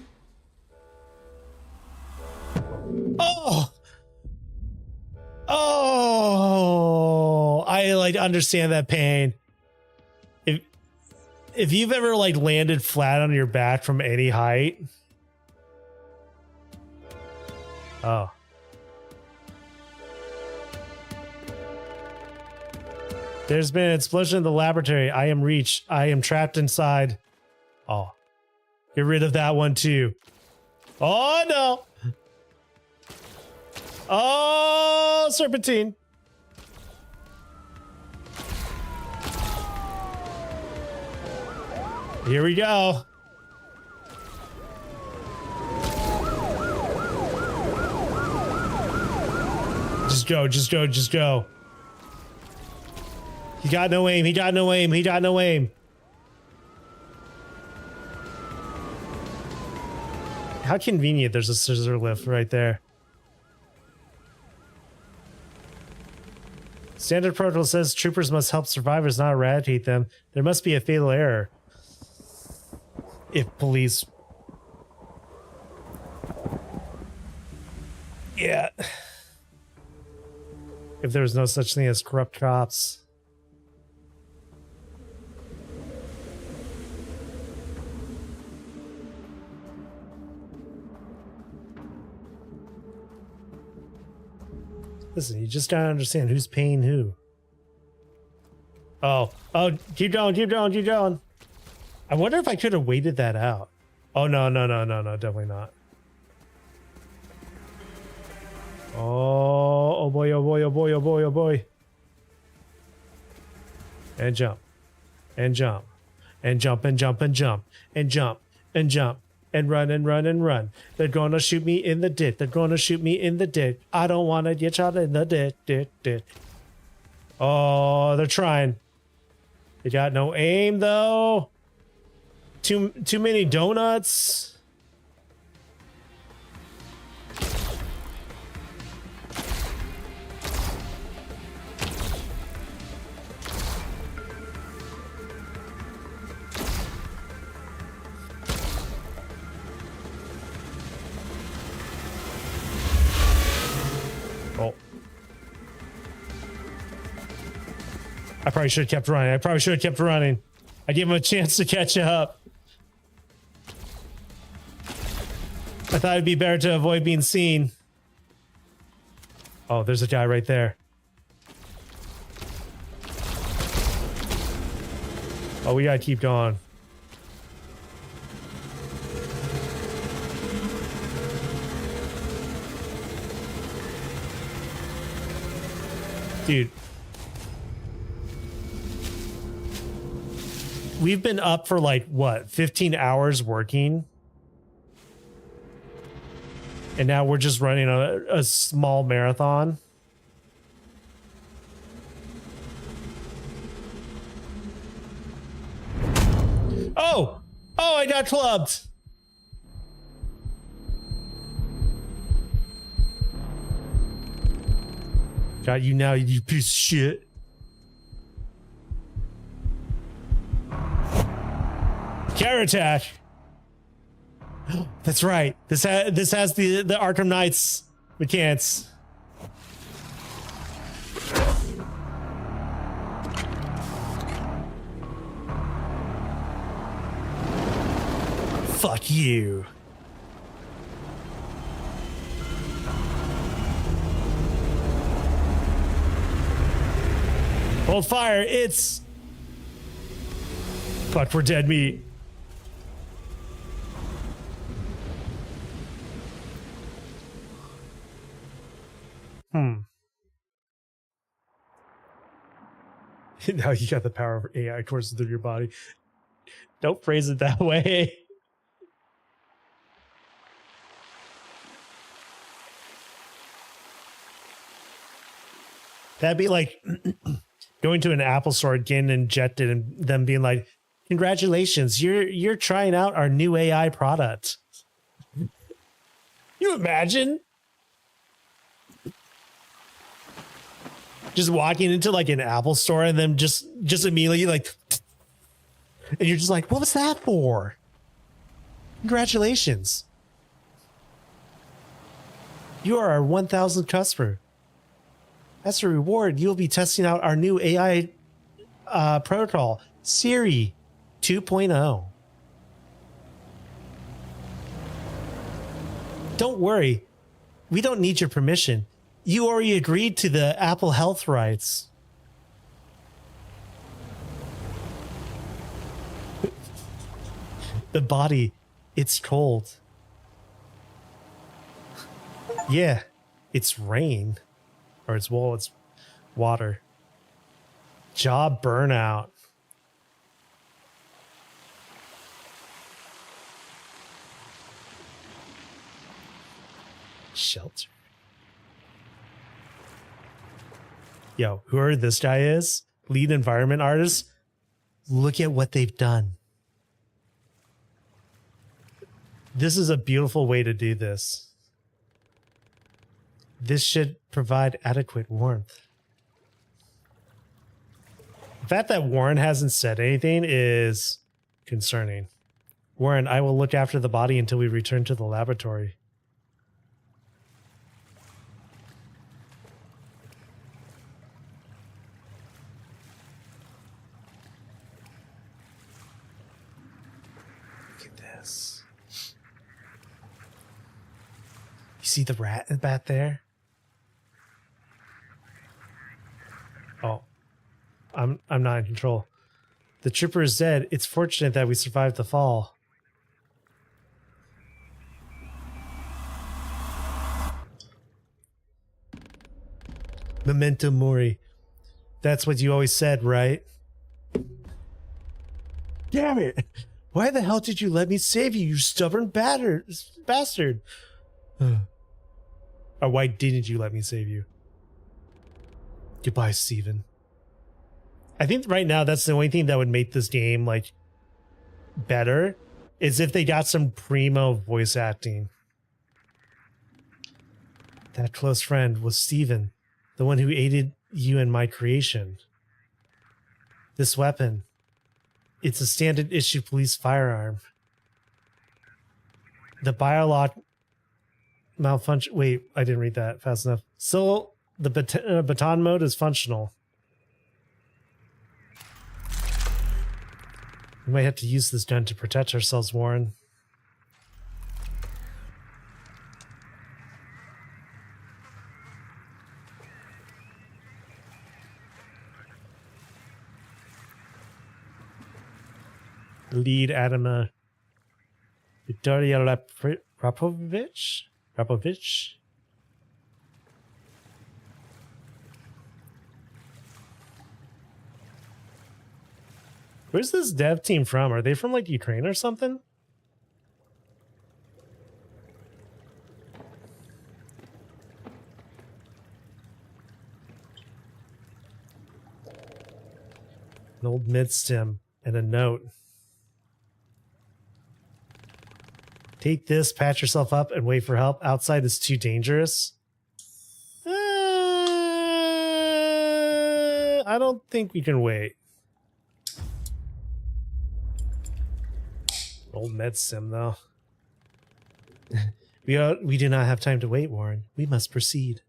Oh! Oh! I like understand that pain. If you've ever like landed flat on your back from any height. Oh. There's been an explosion in the laboratory. I am Reach. I am trapped inside. Oh. Get rid of that one too. Oh no. Oh, serpentine. Here we go. Just go, just go, just go. He got no aim, he got no aim, he got no aim. How convenient there's a scissor lift right there. Standard protocol says troopers must help survivors, not eradicate them. There must be a fatal error. If police... Yeah. If there was no such thing as corrupt cops. Listen, you just gotta understand who's paying who. Oh, keep going, keep going, keep going. I wonder if I could have waited that out. Oh, no, definitely not. Oh boy, oh boy, oh boy, oh boy, oh boy. And jump, and jump, and jump, and jump, and jump, and jump, and jump. And run and run and run. They're gonna shoot me in the dick. They're gonna shoot me in the dick. I don't wanna get shot in the dick. Oh, they're trying. They got no aim though. Too many donuts. I probably should have kept running. I gave him a chance to catch up. I thought it'd be better to avoid being seen. Oh, there's a guy right there. Oh, we gotta keep going. Dude. We've been up for like, what, 15 hours working? And now we're just running a small marathon. Oh! Oh, I got clubbed! Got you now, you piece of shit. Counter attack. That's right. This has the Arkham Knight's mechanics. Fuck you. Hold fire. It's... Fuck, we're dead meat. Now you got the power of AI coursing through your body. Don't phrase it that way. That'd be like going to an Apple store, getting injected, and them being like, "Congratulations, you're trying out our new AI product." You imagine just walking into like an Apple store and then just immediately like, and you're just like, "What was that for? Congratulations, you are our 1,000th customer. As a reward, you'll be testing out our new AI protocol, Siri 2.0. Don't worry, we don't need your permission. You already agreed to the Apple Health rights." The body, it's cold. Yeah, it's rain. Or it's water. Job burnout. Shelter. Yo, whoever this guy is, lead environment artist, look at what they've done. This is a beautiful way to do this. This should provide adequate warmth. The fact that Warren hasn't said anything is concerning. Warren, I will look after the body until we return to the laboratory. Look at this. You see the rat back there? Oh, I'm not in control. The trooper is dead. It's fortunate that we survived the fall. Memento mori. That's what you always said, right? Damn it! Why the hell did you let me save you, you stubborn bastard? Or why didn't you let me save you? Goodbye, Steven. I think right now that's the only thing that would make this game like better is if they got some primo voice acting. That close friend was Steven, the one who aided you in my creation. This weapon, it's a standard issue police firearm. The biolock malfunction. Wait, I didn't read that fast enough. So the baton mode is functional. We might have to use this gun to protect ourselves, Warren. Lead Adama Victoria Rapovich? Where's this dev team from? Are they from like Ukraine or something? An old mid-stim and a note. Take this, patch yourself up, and wait for help. Outside is too dangerous. I don't think we can wait. Old med sim, though. We do not have time to wait, Warren. We must proceed.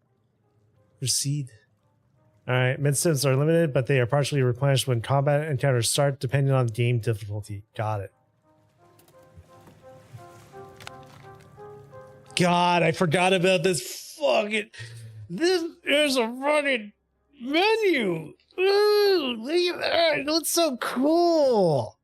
Proceed. Alright, med sims are limited, but they are partially replenished when combat encounters start, depending on game difficulty. Got it. God, I forgot about this fucking... This is a fucking menu! Ooh, look at that! It looks so cool!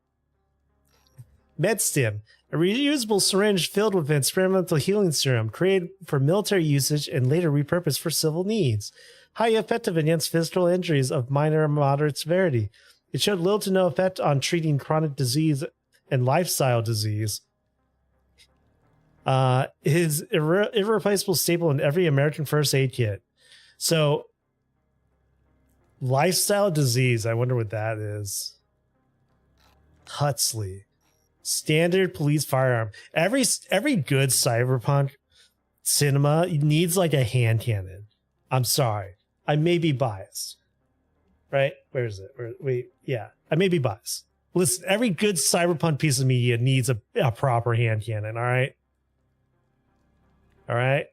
MedStim, a reusable syringe filled with an experimental healing serum created for military usage and later repurposed for civil needs. Highly effective against physical injuries of minor and moderate severity. It showed little to no effect on treating chronic disease and lifestyle disease. Is irreplaceable staple in every American first aid kit. So Lifestyle disease. I wonder what that is. Huxley. Standard police firearm. Every good cyberpunk cinema needs like a hand cannon. I'm sorry. I may be biased. Right? Where is it? Wait, yeah. I may be biased. Listen, every good cyberpunk piece of media needs a proper hand cannon, all right? All right?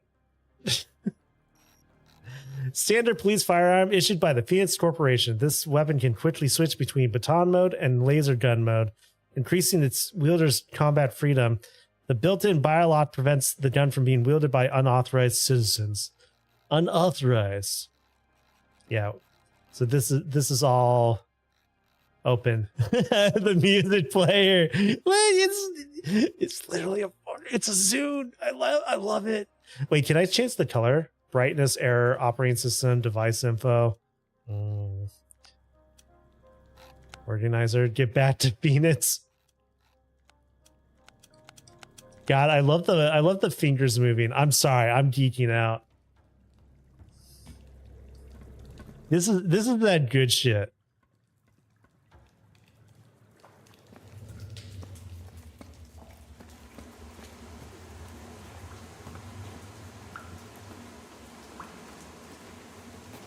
Standard police firearm issued by the IT Corporation. This weapon can quickly switch between baton mode and laser gun mode, increasing its wielder's combat freedom. The built-in biolock prevents the gun from being wielded by unauthorized citizens. Unauthorized. Yeah. So this is all open. The music player. It's literally it's a Zune. I love it. Wait, can I change the color? Brightness, error, operating system, device info. Organizer, get back to Phoenix. God, I love the fingers moving. I'm sorry, I'm geeking out. This is that good shit.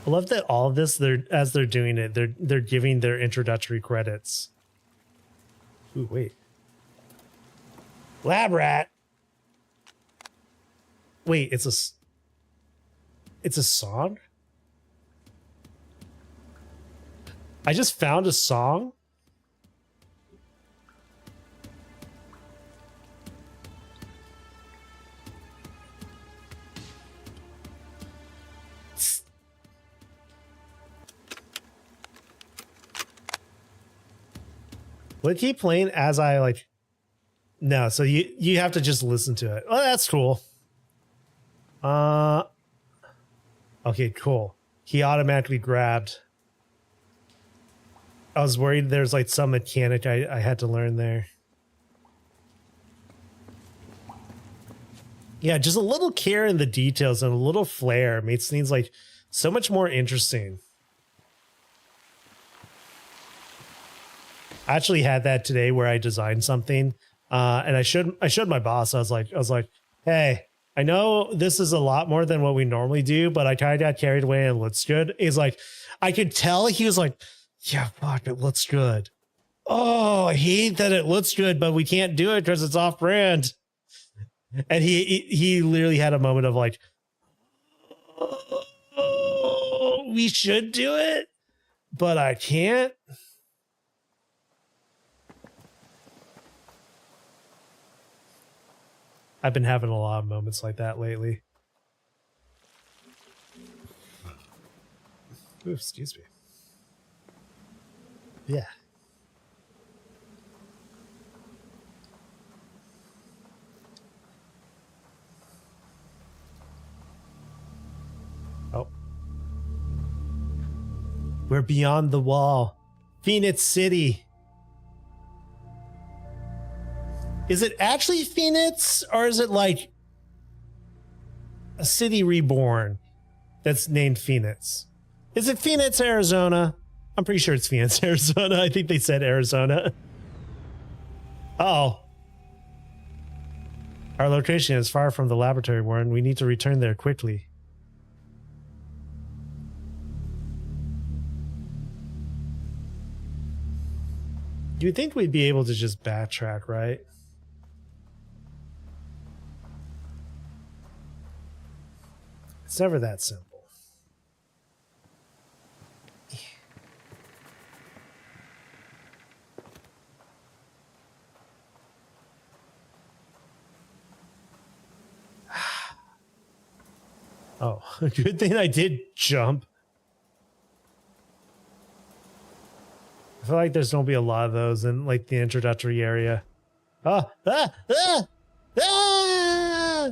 I love that all of this, as they're doing it, they're giving their introductory credits. Ooh, wait. Lab rat. Wait, it's a song? I just found a song? Will it keep playing as I like? No, so you have to just listen to it. Oh, that's cool. Okay, cool. He automatically grabbed. I was worried there's like some mechanic I had to learn there. Yeah, just a little care in the details and a little flair makes things like so much more interesting. I actually had that today where I designed something, and I showed my boss. I was like, hey, I know this is a lot more than what we normally do, but I kind of got carried away and it looks good. He's like, I could tell he was like, yeah, fuck, it looks good. Oh, I hate that it looks good, but we can't do it because it's off brand. And he literally had a moment of like, oh, we should do it, but I can't. I've been having a lot of moments like that lately. Ooh, excuse me. Yeah. Oh. We're beyond the wall. Phoenix City. Is it actually Phoenix, or is it like a city reborn that's named Phoenix? Is it Phoenix, Arizona? I'm pretty sure it's Phoenix, Arizona. I think they said Arizona. Oh. Our location is far from the laboratory, Warren. We need to return there quickly. You'd think we'd be able to just backtrack, right? It's never that simple. Oh, good thing I did jump. I feel like there's gonna be a lot of those in like the introductory area. Oh, ah, ah, ah!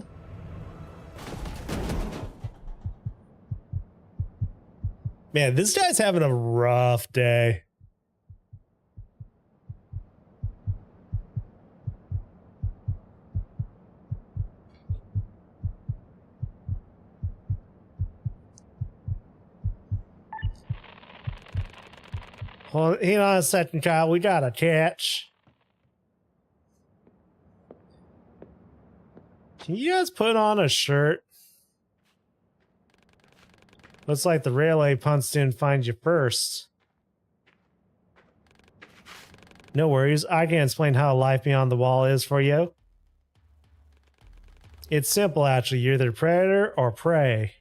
Man, this guy's having a rough day. Well, hang on a second, Kyle. We got a catch. Can you guys put on a shirt? Looks like the railway punts didn't find you first. No worries, I can explain how life beyond the wall is for you. It's simple, actually. You're either predator or prey.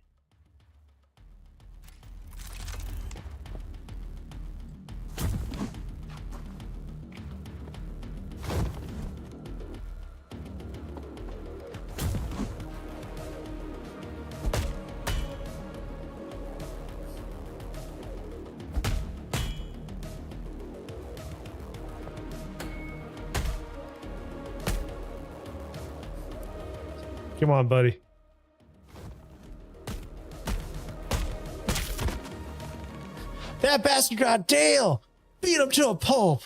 Come on, buddy. That bastard got Dale! Beat him to a pulp!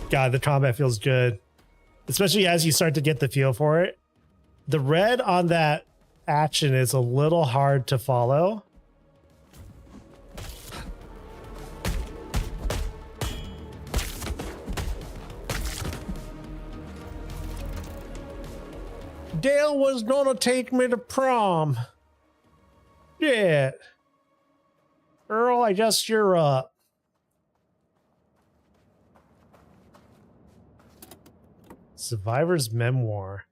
God, the combat feels good. Especially as you start to get the feel for it. The red on that action is a little hard to follow. Dale was gonna take me to prom. Yeah. Earl, I guess you're up. Survivor's memoir.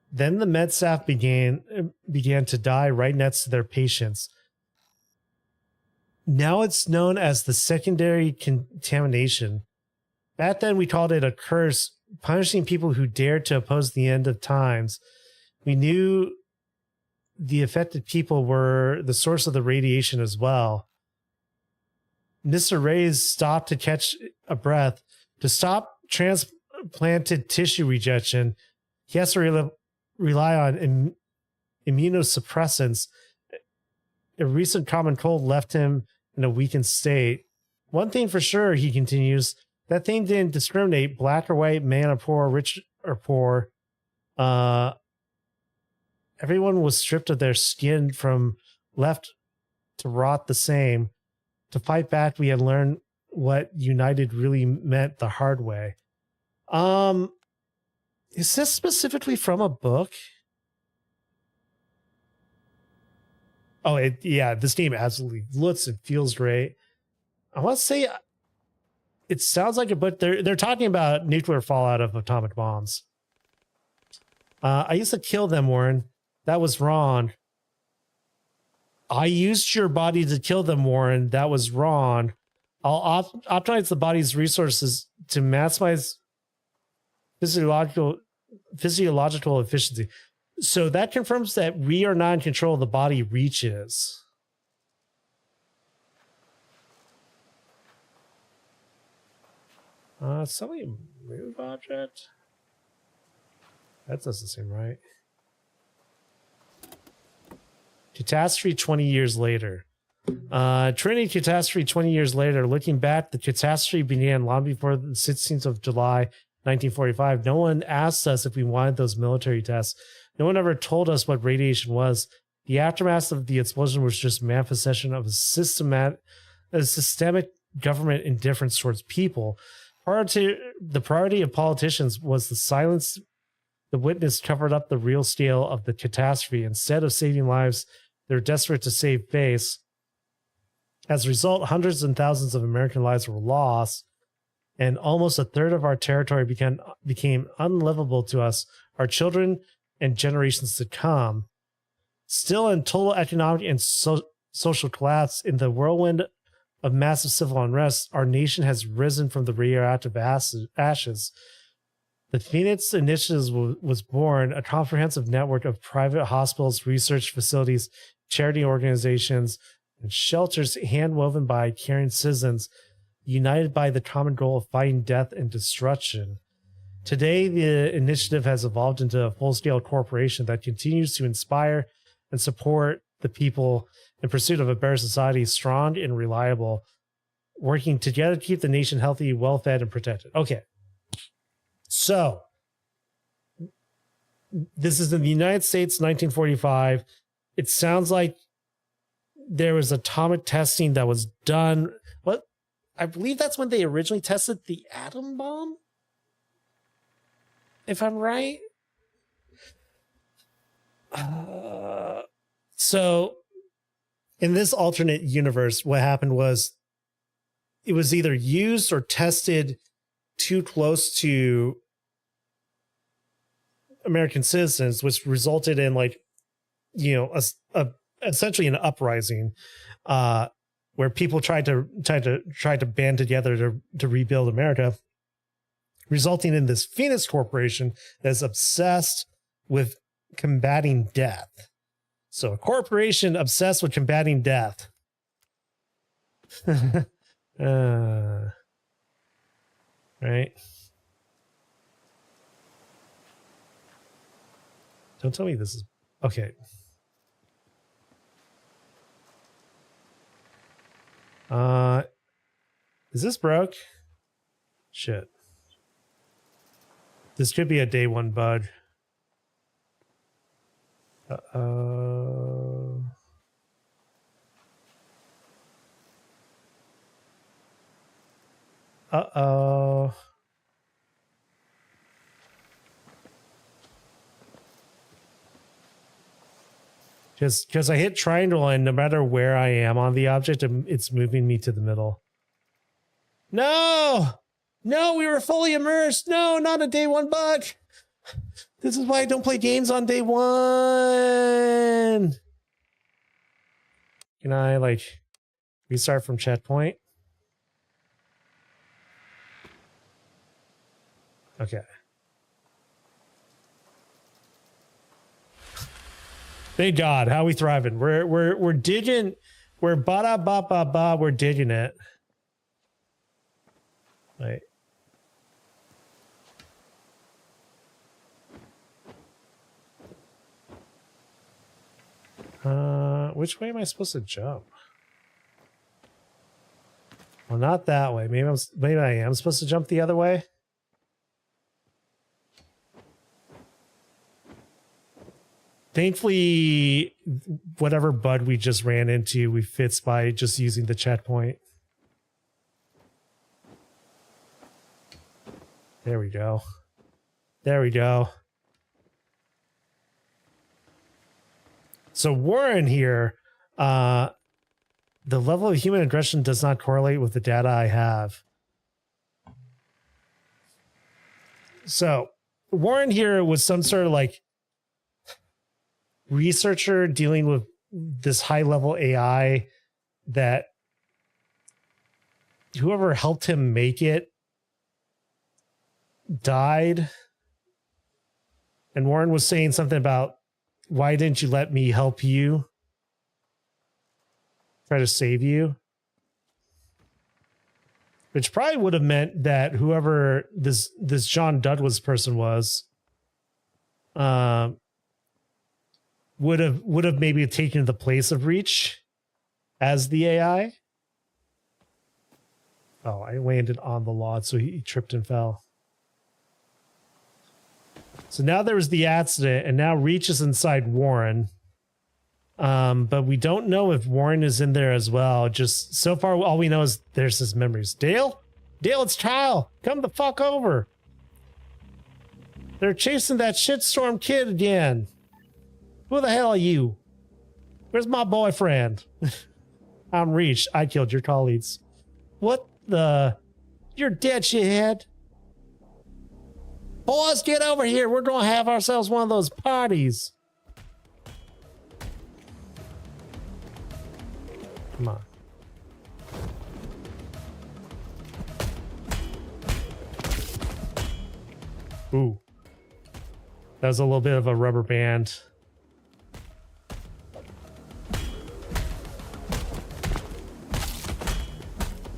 Then the med staff began to die right next to their patients. Now it's known as the secondary contamination. Back then we called it a curse, punishing people who dared to oppose the end of times. We knew the affected people were the source of the radiation as well. Mr. Reyes stopped to catch a breath. To stop transplanted tissue rejection, he has to rely on immunosuppressants. A recent common cold left him in a weakened state. One thing for sure, he continues, that thing didn't discriminate black or white, man or poor, rich or poor. Everyone was stripped of their skin from left to rot the same. To fight back, we had learned what united really meant the hard way. Is this specifically from a book? Oh, yeah, this game absolutely looks and feels great. I want to say it sounds like a book. They're talking about nuclear fallout of atomic bombs. I used to kill them, Warren. That was wrong. I used your body to kill them, Warren. That was wrong. I'll optimize the body's resources to maximize physiological efficiency. So that confirms that we are not in control of the body reaches. Somebody move object? That doesn't seem right. Catastrophe 20 years later. Trinity catastrophe 20 years later. Looking back, the catastrophe began long before the 16th of July, 1945. No one asked us if we wanted those military tests. No one ever told us what radiation was. The aftermath of the explosion was just manifestation of a systemic government indifference towards people. The priority of politicians was the silence. The witness covered up the real scale of the catastrophe. Instead of saving lives, they're desperate to save face. As a result, hundreds and thousands of American lives were lost, and almost a third of our territory became unlivable to us, our children, and generations to come. Still in total economic and social collapse, in the whirlwind of massive civil unrest, our nation has risen from the radioactive ashes. The Phoenix Initiative was born, a comprehensive network of private hospitals, research facilities, charity organizations, and shelters handwoven by caring citizens, united by the common goal of fighting death and destruction. Today, the initiative has evolved into a full-scale corporation that continues to inspire and support the people in pursuit of a better society, strong and reliable, working together to keep the nation healthy, well-fed, and protected. Okay. So, this is in the United States, 1945. it sounds like there was atomic testing that was done. What? I believe that's when they originally tested the atom bomb, if I'm right. So in this alternate universe, what happened was it was either used or tested too close to American citizens, which resulted in, like, you know, essentially an uprising, where people tried to band together to rebuild America, resulting in this Fenris corporation that's obsessed with combating death. So a corporation obsessed with combating death. Right. Don't tell me this is okay. Is this broke? Shit. This could be a day one bug. Uh-oh. Uh-oh. Just because I hit triangle and no matter where I am on the object, it's moving me to the middle. No! No, we were fully immersed. No, not a day one bug. This is why I don't play games on day one. Can I, like, restart from checkpoint? Okay. Thank God. How we thriving? We're digging. We're ba-da-ba-ba-ba. We're digging it. Wait. Which way am I supposed to jump? Well, not that way. Maybe I am supposed to jump the other way. Thankfully, whatever bud we just ran into, we fits by just using the checkpoint. There we go. There we go. So Warren here, the level of human aggression does not correlate with the data I have. So Warren here was some sort of like researcher dealing with this high level AI that whoever helped him make it died. And Warren was saying something about, why didn't you let me help you? Try to save you? Which probably would have meant that whoever this John Douglas person was, would have maybe taken the place of Reach as the AI. Oh, I landed on the log, so he tripped and fell. So now there was the accident, and now Reach is inside Warren. But we don't know if Warren is in there as well. Just so far, all we know is there's his memories. Dale, it's Kyle. Come the fuck over. They're chasing that shitstorm kid again. Who the hell are you? Where's my boyfriend? I'm Reach. I killed your colleagues. What the? You're dead, shithead. Boys, get over here. We're going to have ourselves one of those parties. Come on. Ooh. That was a little bit of a rubber band.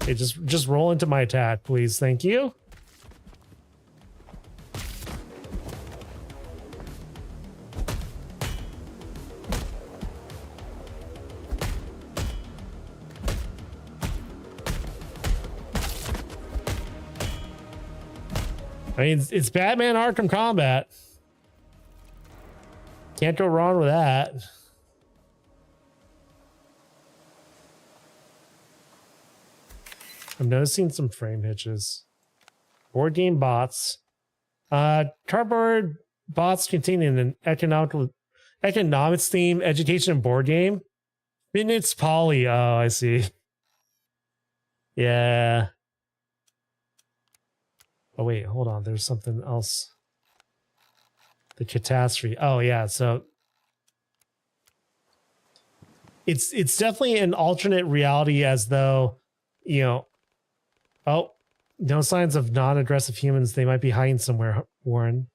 Hey, just roll into my attack, please. Thank you. I mean, it's Batman Arkham Combat. Can't go wrong with that. I'm noticing some frame hitches. Board game bots. Cardboard bots containing an economics theme, education, and board game. Minutes Poly. Oh, I see. Yeah. Oh, wait, hold on. There's something else. The catastrophe. Oh, yeah. So it's definitely an alternate reality, as though, you know, oh, no signs of non-aggressive humans. They might be hiding somewhere, Warren.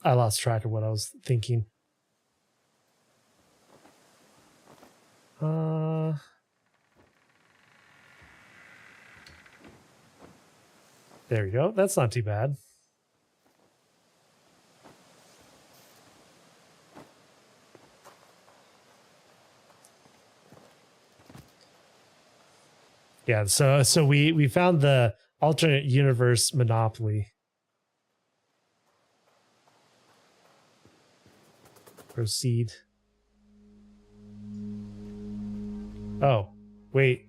I lost track of what I was thinking. There we go. That's not too bad. Yeah, so we found the alternate universe monopoly. Proceed. Oh, wait.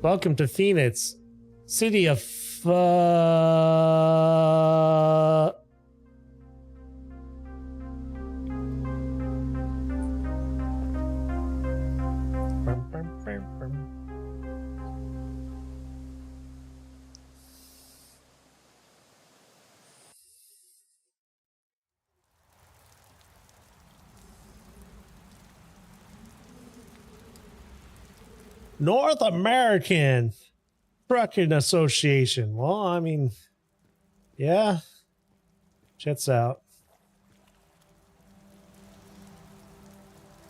Welcome to Phoenix, city of North American Trucking Association. Well, I mean, yeah. Jets out.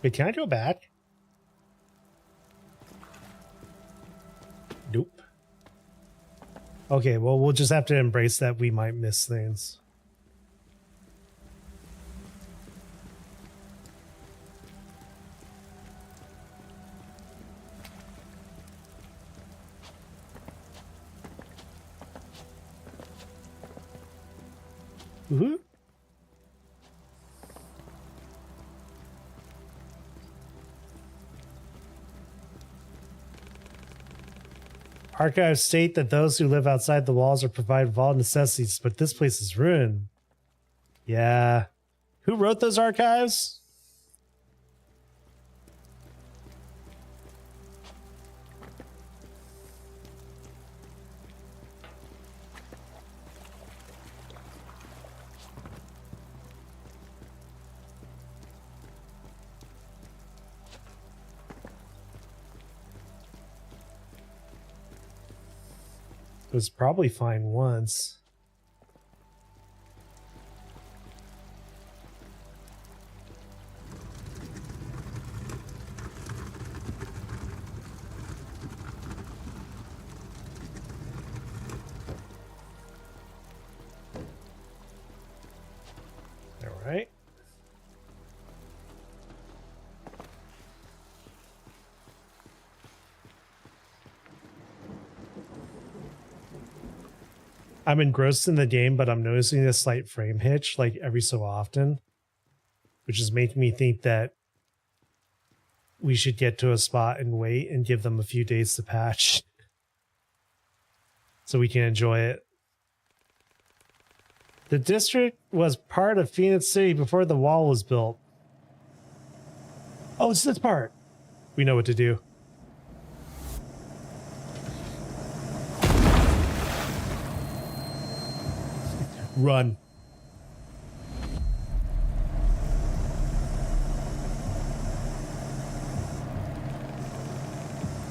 Wait, can I go back? Nope. Okay, well, we'll just have to embrace that we might miss things. Woohoo. Archives state that those who live outside the walls are provided with all necessities, but this place is ruined. Yeah. Who wrote those archives? It was probably fine once. All right. I'm engrossed in the game, but I'm noticing a slight frame hitch like every so often, which is making me think that we should get to a spot and wait and give them a few days to patch so we can enjoy it. The district was part of Phoenix City before the wall was built. Oh, it's this part. We know what to do. Run.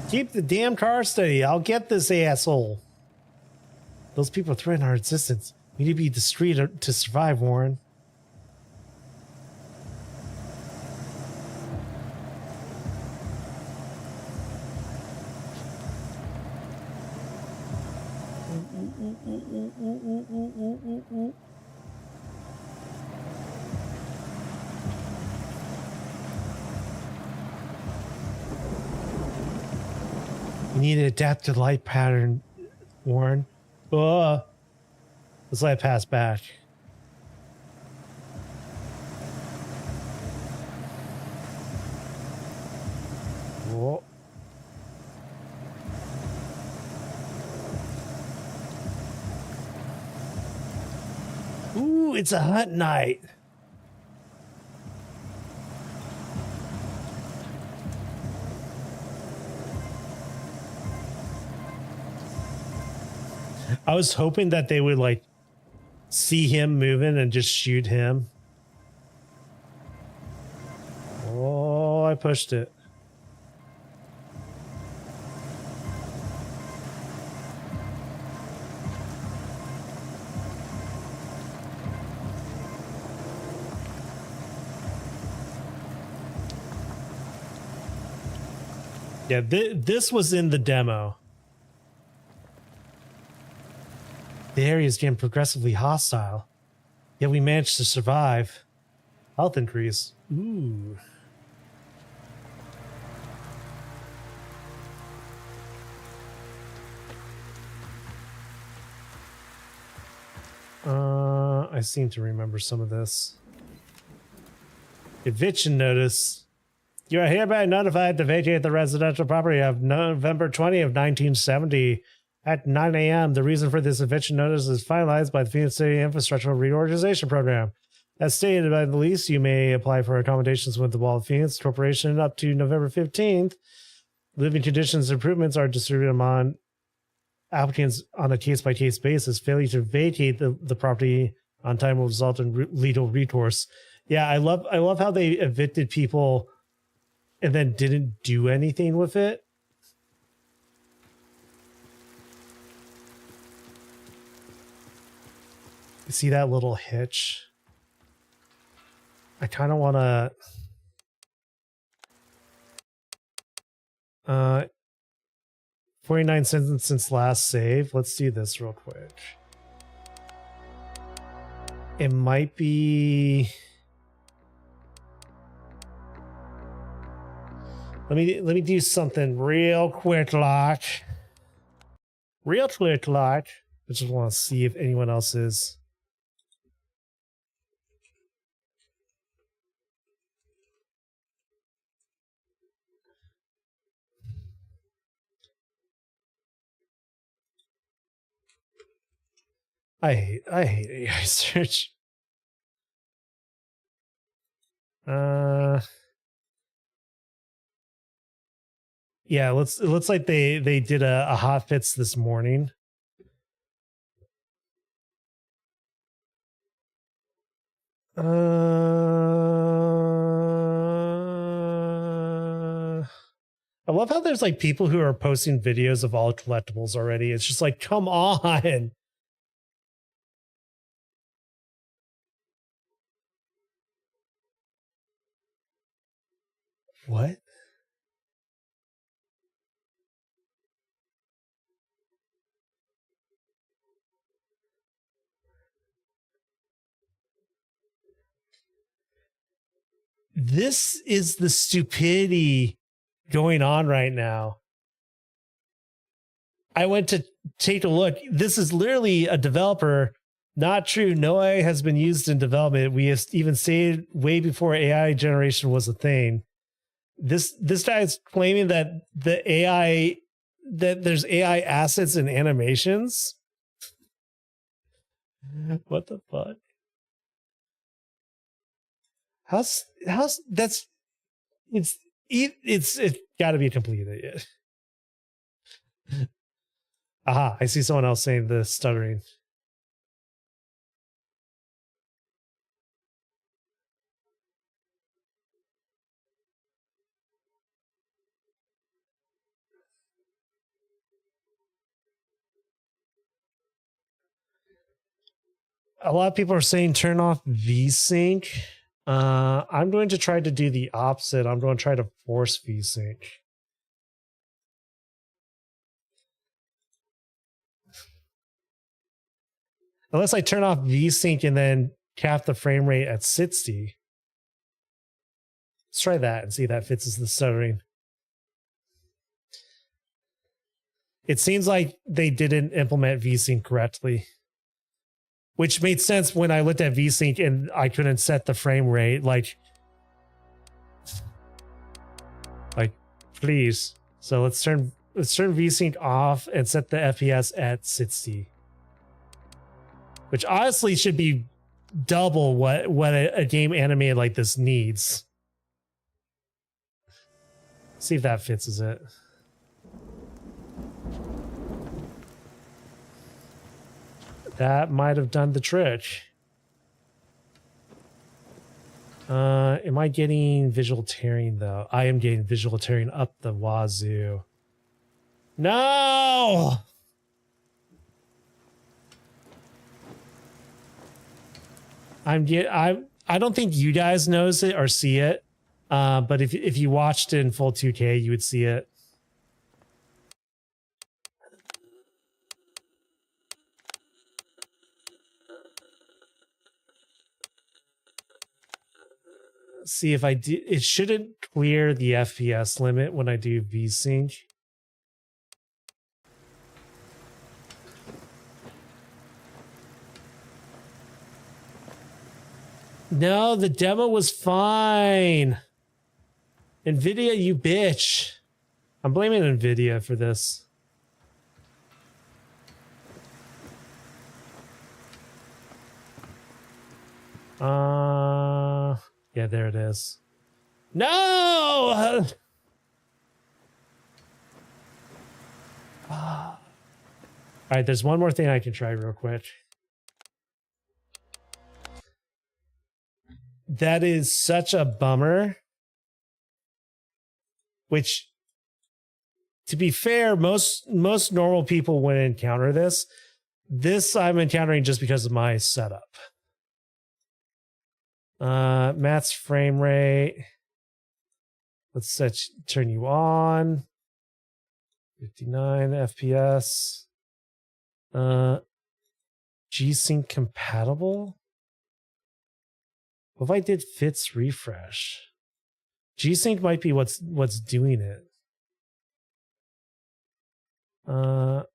Keep the damn car steady. I'll get this asshole. Those people threaten our existence. We need to be discreet to survive, Warren. You need to adapt to light pattern, Warren. Let's let it pass back. Whoa. Ooh, it's a hunt night. I was hoping that they would like see him moving and just shoot him. Oh, I pushed it. Yeah, this was in the demo. The area is getting progressively hostile, yet we managed to survive. Health increase. Ooh. I seem to remember some of this. Eviction notice. You are hereby notified to vacate the residential property of November 20 of 1970 at 9 a.m. The reason for this eviction notice is finalized by the Phoenix City Infrastructure Reorganization Program. As stated by the lease, you may apply for accommodations with the Wall of Phoenix Corporation up to November 15th. Living conditions improvements are distributed among applicants on a case-by-case basis. Failure to vacate the property on time will result in legal recourse. Yeah, I love how they evicted people and then didn't do anything with it. You see that little hitch? I kind of want to 49 cents since last save. Let's do this real quick. It might be. Let me do something real quick, like. Real quick, like. I just want to see if anyone else is. I hate AI search. Yeah, it looks like they did a hot fix this morning. I love how there's like people who are posting videos of all collectibles already. It's just like, come on. What? This is the stupidity going on right now. I went to take a look. This is literally a developer. Not true. No AI has been used in development. We have even stated way before AI generation was a thing. This guy is claiming that there's AI assets and animations. What the fuck? How's that's it's got to be a complete idiot. Aha! I see someone else saying the stuttering. A lot of people are saying turn off VSync. I'm going to try to do the opposite. I'm going to try to force VSync. Unless I turn off VSync and then cap the frame rate at 60. Let's try that and see if that fixes the stuttering. It seems like they didn't implement VSync correctly. which made sense when I looked at VSync and I couldn't set the frame rate. Like, please. So let's turn VSync off and set the FPS at 60, which honestly should be double what a game animated like this needs. See if that fits, is it? That might have done the trick. Am I getting visual tearing though? I am getting visual tearing up the wazoo. No! I don't think you guys notice it or see it. But if you watched it in full 2K, you would see it. See if I do. It shouldn't clear the FPS limit when I do VSync. No, the demo was fine. NVIDIA, you bitch. I'm blaming NVIDIA for this. Yeah, there it is. No! All right, there's one more thing I can try real quick. That is such a bummer. Which, to be fair, most normal people wouldn't encounter this. This I'm encountering just because of my setup. Matt's frame rate. Let's turn you on. 59 FPS. G-Sync compatible? What if I did fits refresh? G-Sync might be what's doing it.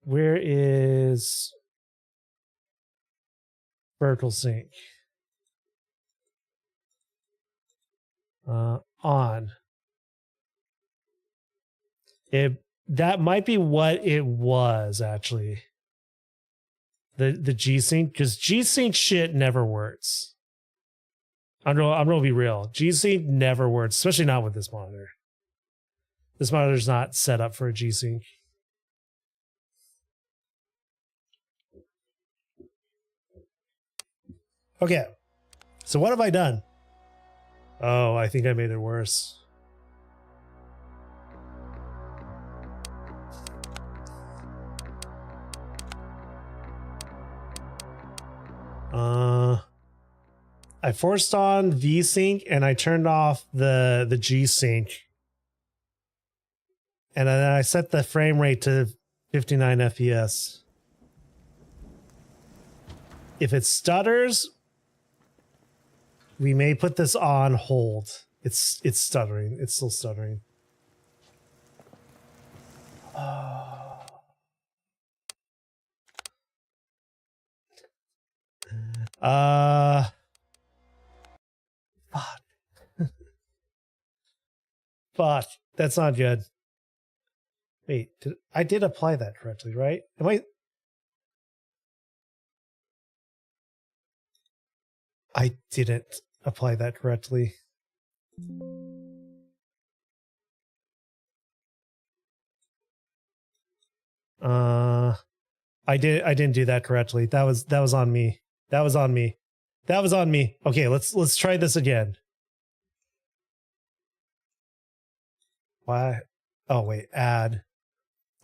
Where is vertical sync? On. That might be what it was actually. The G-Sync, because G-Sync shit never works. I'm gonna be real. G-Sync never works, especially not with this monitor. This monitor's not set up for a G-Sync. Okay, so what have I done? Oh, I think I made it worse. I forced on VSync and I turned off the G-Sync. And then I set the frame rate to 59 FPS. If it stutters, we may put this on hold. It's stuttering. It's still stuttering. Fuck. Fuck. That's not good. Wait, I did apply that correctly, right? I didn't apply that correctly. I didn't do that correctly. That was on me. That was on me. That was on me. Okay, let's try this again. Why? Oh wait, add.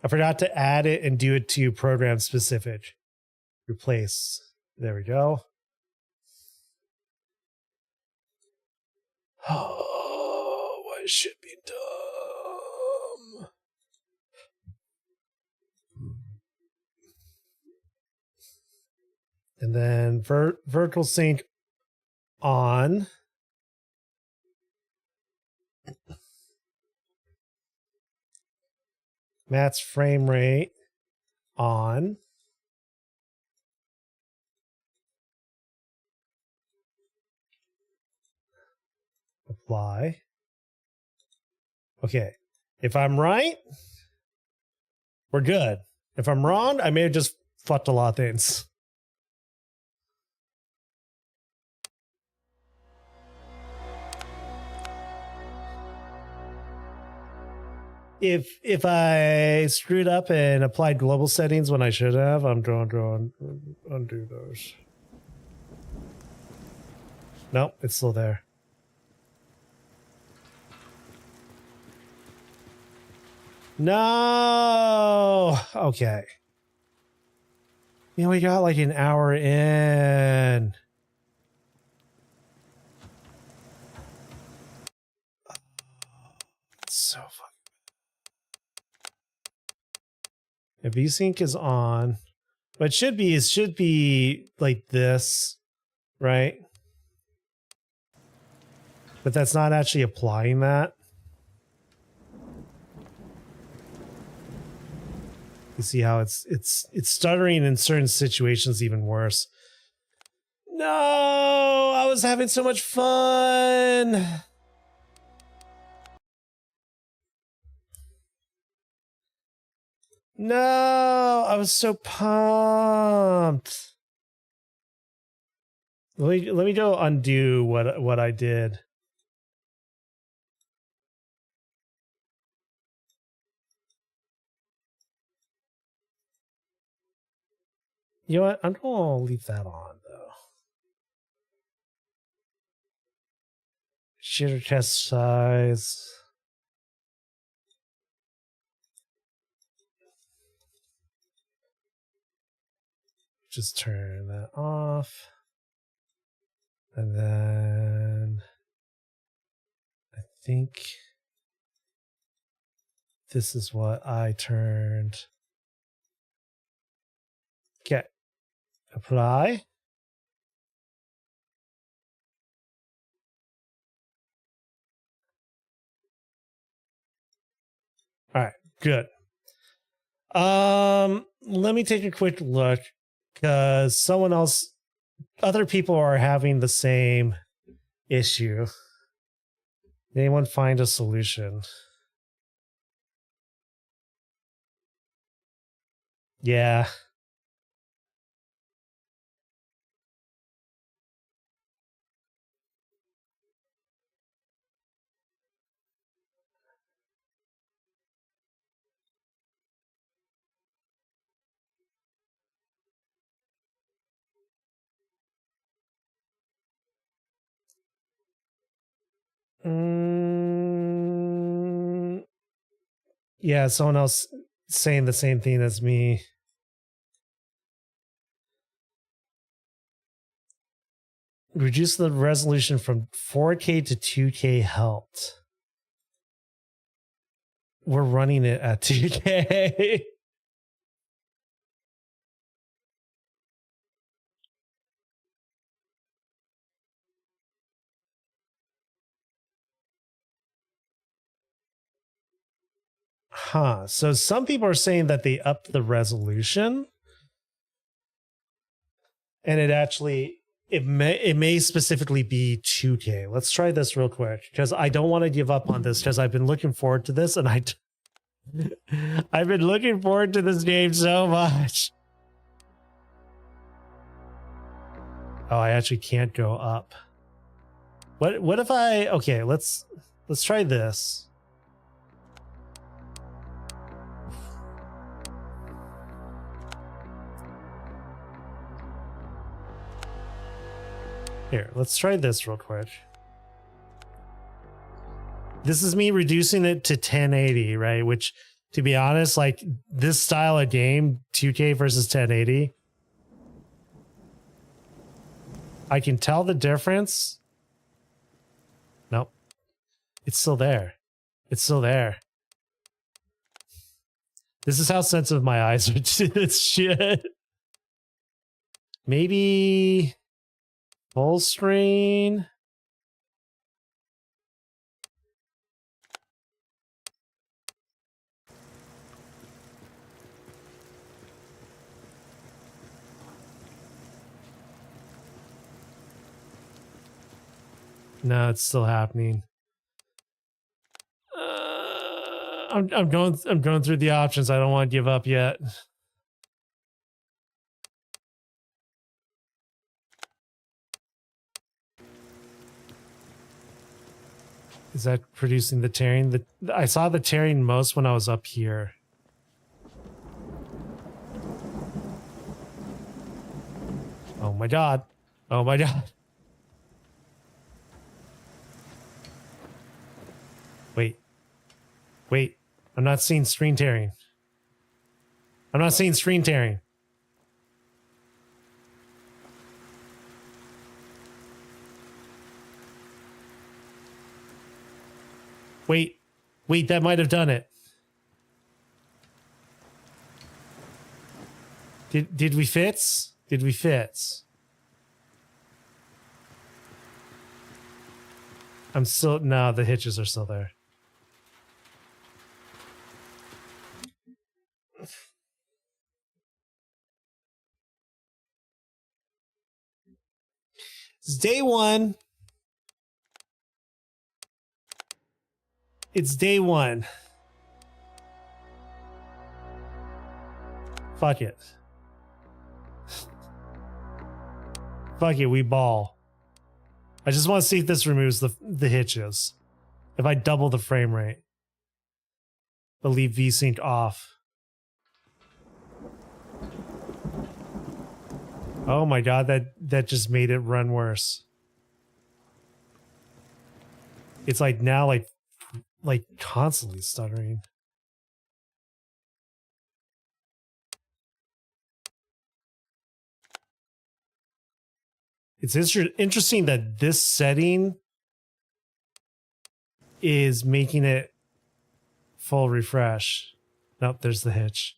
I forgot to add it and do it to program specific. Replace. There we go. Oh, why should be dumb? And then vertical sync on. Matt's frame rate on. apply. Okay. If I'm right, we're good. If I'm wrong, I may have just fucked a lot of things. If I screwed up and applied global settings when I should have, I'm going to undo those. Nope, it's still there. No. Okay. Yeah, we got like an hour in. It's so fucking. If VSync is on, but it should be like this, right? But that's not actually applying that. You see how it's stuttering in certain situations even worse. No, I was having so much fun. No, I was so pumped. Let me go undo what I did. You know what? I'm gonna leave that on though. Shader test size. Just turn that off. And then I think this is what I turned. Okay. Apply. All right, good. Let me take a quick look because other people are having the same issue. Did anyone find a solution? Yeah. Yeah, someone else saying the same thing as me. Reduce the resolution from 4K to 2K helped. We're running it at 2K. Huh. So some people are saying that they upped the resolution. And it may specifically be 2K. Let's try this real quick because I don't want to give up on this because I've been looking forward to this and I've been looking forward to this game so much. Oh, I actually can't go up. What if okay, let's try this. Here, let's try this real quick. This is me reducing it to 1080, right? Which, to be honest, like this style of game, 2K versus 1080, I can tell the difference. Nope. It's still there. It's still there. This is how sensitive my eyes are to this shit. Maybe full screen. No, it's still happening. I'm going through the options. I don't want to give up yet. Is that producing the tearing? I saw the tearing most when I was up here. Oh my god. Oh my god. Wait. Wait. I'm not seeing screen tearing. I'm not seeing screen tearing. Wait. Wait, that might have done it. Did we fits? Did we fits? I'm still... No, the hitches are still there. It's day one. It's day one. Fuck it. Fuck it, we ball. I just want to see if this removes the hitches. If I double the frame rate. But leave VSync off. Oh my god, that just made it run worse. It's like now like constantly stuttering. It's interesting that this setting is making it full refresh. Nope, there's the hitch.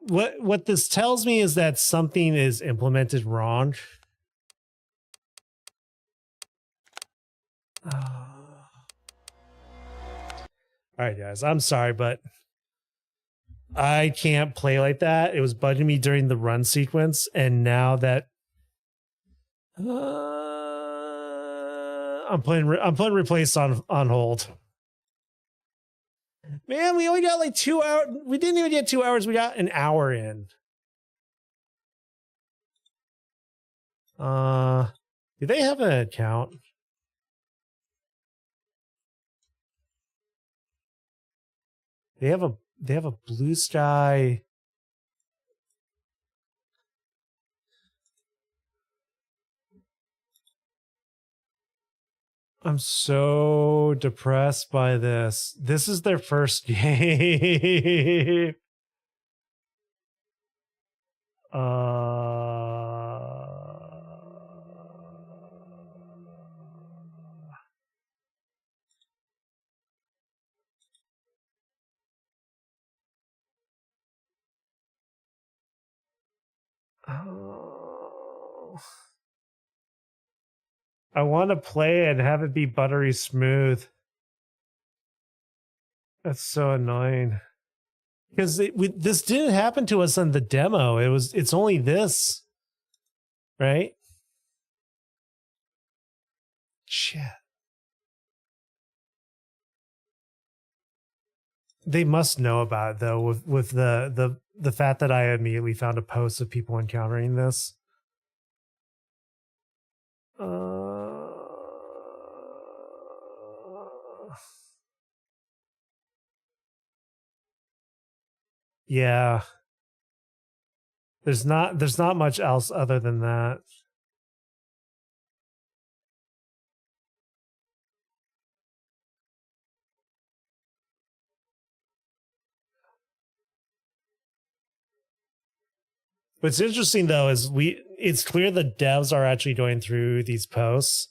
What this tells me is that something is implemented wrong. All right, guys, I'm sorry, but I can't play like that. It was bugging me during the run sequence, and now that I'm putting replace on hold. Man, we only got like 2 hours. We didn't even get 2 hours. We got an hour in. Do they have an account? They have a Blue Sky. I'm so depressed by this. This is their first game. I want to play and have it be buttery smooth. That's so annoying. Because this didn't happen to us on the demo. It's only this, right? Shit. They must know about it though, with the fact that I immediately found a post of people encountering this. Yeah. There's not much else other than that. What's interesting though is it's clear the devs are actually going through these posts.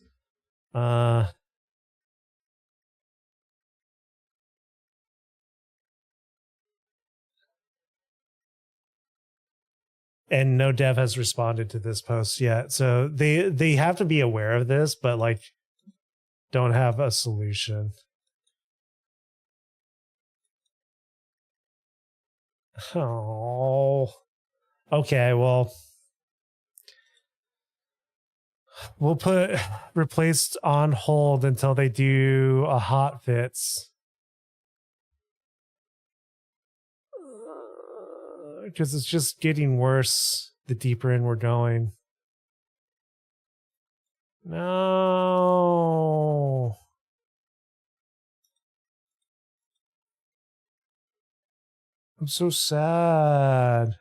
And no dev has responded to this post yet. So they have to be aware of this, but like don't have a solution. Oh. Okay, well. We'll put replaced on hold until they do a hot fix. Because it's just getting worse the deeper in we're going. No. I'm so sad.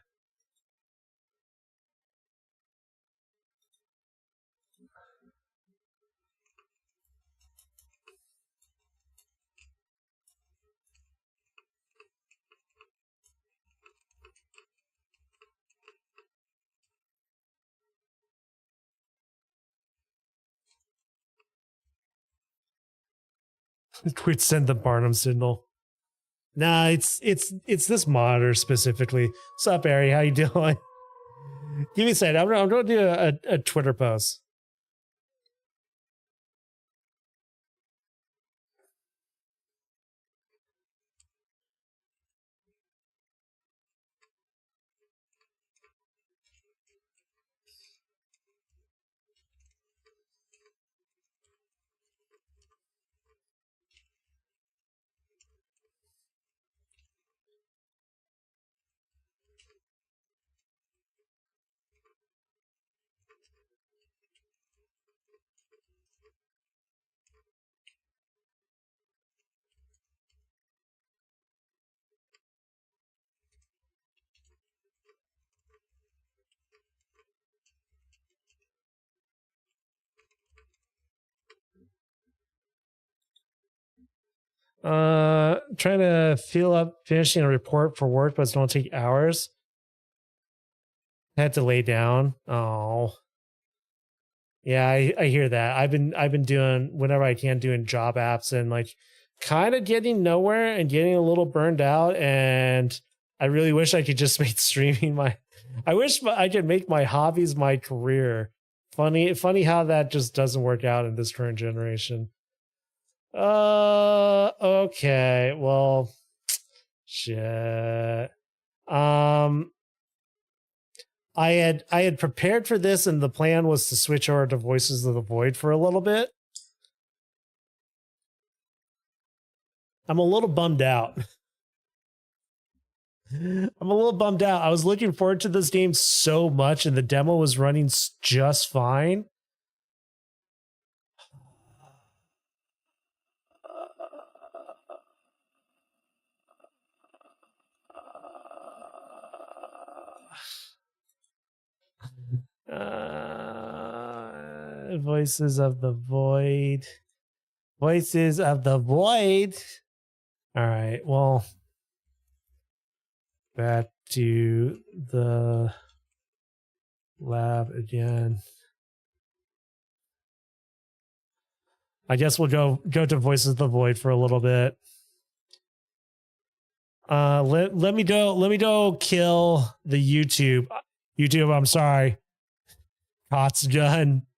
Tweet send the Barnum signal. Nah, it's this modder specifically. What's up, Ari? How you doing? Give me a second. I'm going to do a Twitter post. Trying to feel up finishing a report for work, but it's going to take hours. I had to lay down. Oh, yeah, I hear that. I've been doing whenever I can, doing job apps and like kind of getting nowhere and getting a little burned out. And I really wish I could just make streaming I wish I could make my hobbies my career. Funny how that just doesn't work out in this current generation. Okay. Well, shit. I had prepared for this, and the plan was to switch over to Voices of the Void for a little bit. I'm a little bummed out. I was looking forward to this game so much, and the demo was running just fine. Voices of the Void. Voices of the Void. All right, well, back to the lab again. I guess we'll go to Voices of the Void for a little bit. Let me go kill the YouTube. I'm sorry. Cot's done.